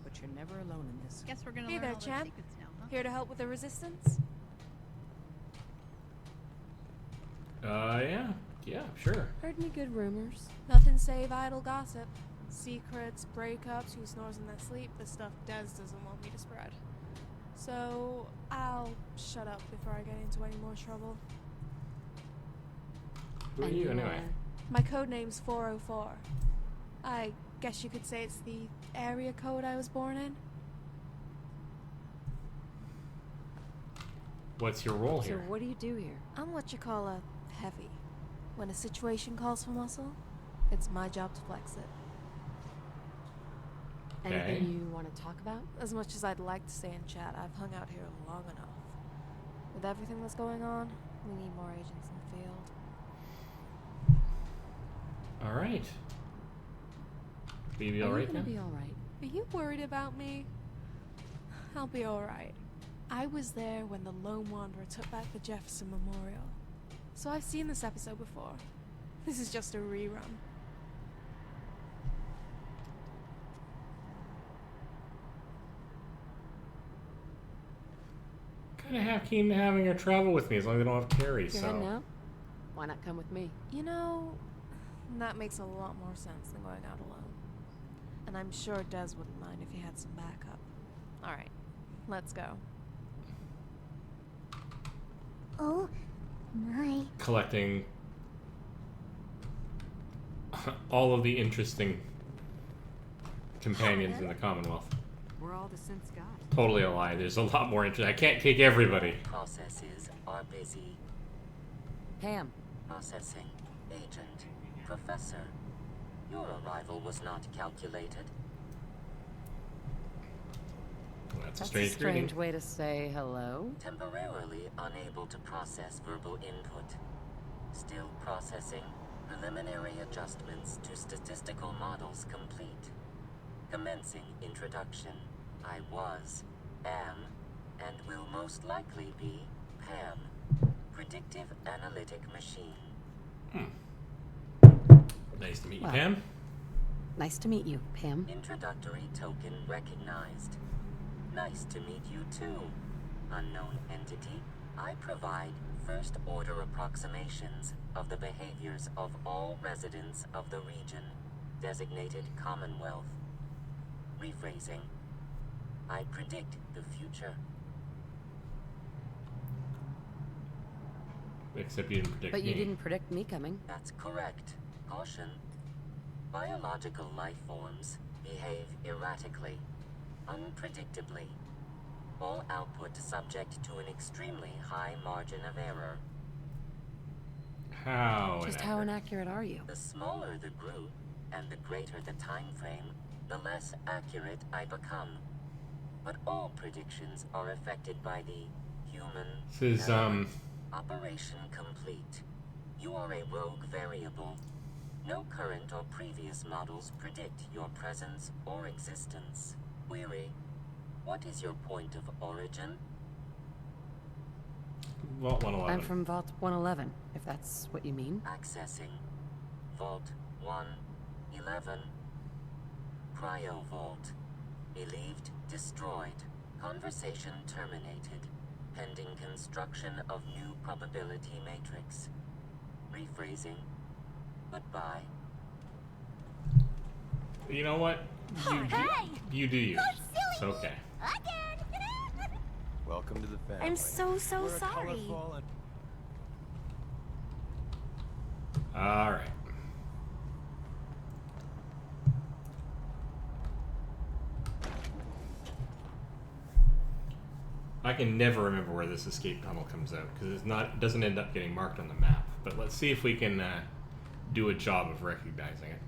but you're never alone in this. Guess we're gonna Hey learn there, all those champ. secrets now, huh? Here to help with the resistance? Yeah, sure. Heard any good rumors? Nothing save idle gossip. Secrets, breakups, who snores in their sleep, the stuff Des doesn't want me to spread. So, I'll shut up before I get into any more trouble. Who are you, anyway? My code name's 404. I guess you could say it's the area code I was born in. What's your role So here? what do you do here? I'm what you call a heavy. When a situation calls for muscle, it's my job to flex it. Anything you want to talk about? As much as I'd like to stay and chat, I've hung out here long enough. With everything that's going on, we need more agents in the field. Alright. Will you be alright then? Be alright. Are you worried about me? I'll be alright. I was there when the Lone Wanderer took back the Jefferson Memorial. So I've seen this episode before. This is just a rerun. Kinda half keen to having her travel with me as long as they don't have Carrie, You're so. heading out? Why not come with me? You know, that makes a lot more sense than going out alone. And I'm sure Des wouldn't mind if he had some backup. Alright, let's go. Oh my. Collecting all of the interesting companions in the Commonwealth. We're all the synths got. Totally a lie. There's a lot more interesting. I can't take everybody. Processes are busy. Pam. Processing. Agent. Professor. Your arrival was not calculated. Well, that's a Strange greeting. way to say hello. Temporarily unable to process verbal input. Still processing. Preliminary adjustments to statistical models complete. Commencing introduction. I was, am, and will most likely be Pam. Predictive analytic machine. Nice to meet you, Wow. Pam. Nice to meet you, Pam. Introductory token recognized. Nice to meet you too. Unknown entity. I provide first-order approximations of the behaviors of all residents of the region, designated Commonwealth. Rephrasing. I predict the future. Except you didn't predict But me. you didn't predict me coming. That's correct. Caution. Biological life forms behave erratically, unpredictably. All output subject to an extremely high margin of error. How? Just how inaccurate are you? The smaller the group, and the greater the time frame, the less accurate I become. But all predictions are affected by the human This is, error. Operation complete. You are a rogue variable. No current or previous models predict your presence or existence. Query. What is your point of origin? Vault 111. I'm from Vault 111, if that's what you mean. Accessing. Vault 111. Cryo Vault. Believed destroyed. Conversation terminated. Pending construction of new probability matrix. Rephrasing. Goodbye. You know what? You do you. It's okay. Welcome to the family. I'm so We're a sorry. colorful and All right. I can never remember where this escape tunnel comes out because it doesn't end up getting marked on the map. But let's see if we can do a job of recognizing it.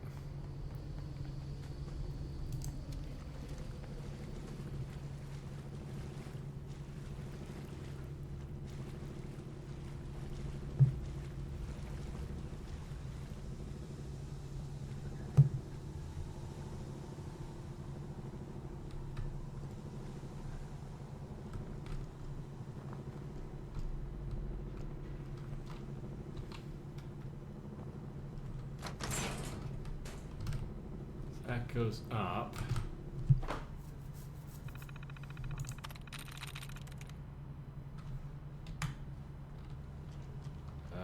That goes up.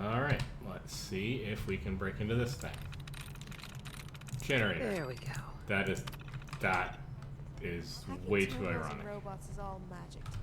All right, let's see if we can break into this thing. Generator. There we go. That is way too Terminals ironic. and robots is all magic to me.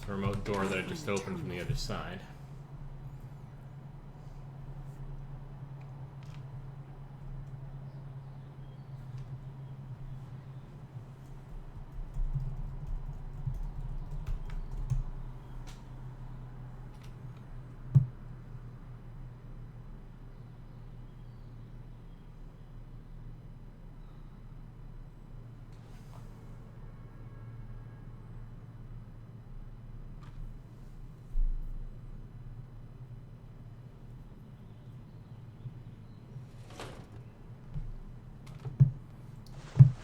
The remote door that I just opened from the other side.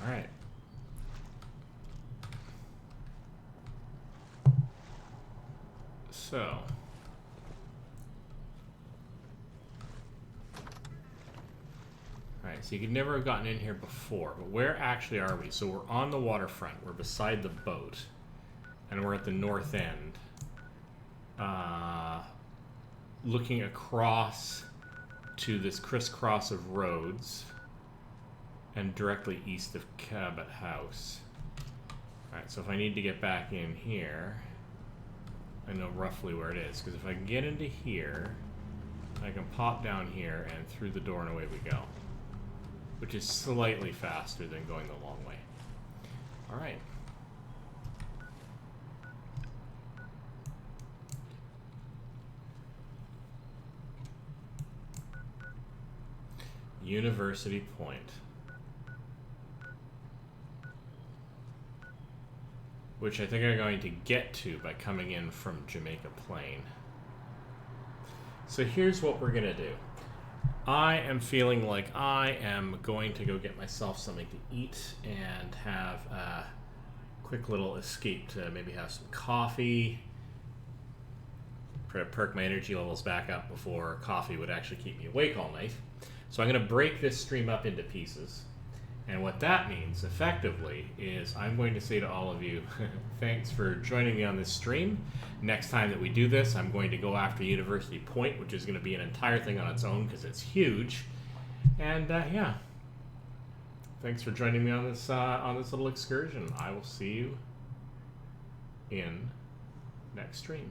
All right. So, alright, so you could never have gotten in here before, but where actually are we? So we're on the waterfront, we're beside the boat, and we're at the north end, looking across to this crisscross of roads, and directly east of Cabot House. Alright, so if I need to get back in here, I know roughly where it is, because if I can get into here, I can pop down here and through the door and away we go. Which is slightly faster than going the long way. Alright. University Point. Which I think I'm going to get to by coming in from Jamaica Plain. So here's what we're gonna do. I am feeling like I am going to go get myself something to eat and have a quick little escape to maybe have some coffee, perk my energy levels back up before coffee would actually keep me awake all night. So I'm gonna break this stream up into pieces. And what that means, effectively, is I'm going to say to all of you, thanks for joining me on this stream. Next time that we do this, I'm going to go after University Point, which is going to be an entire thing on its own because it's huge. And yeah, thanks for joining me on this little excursion. I will see you in next stream.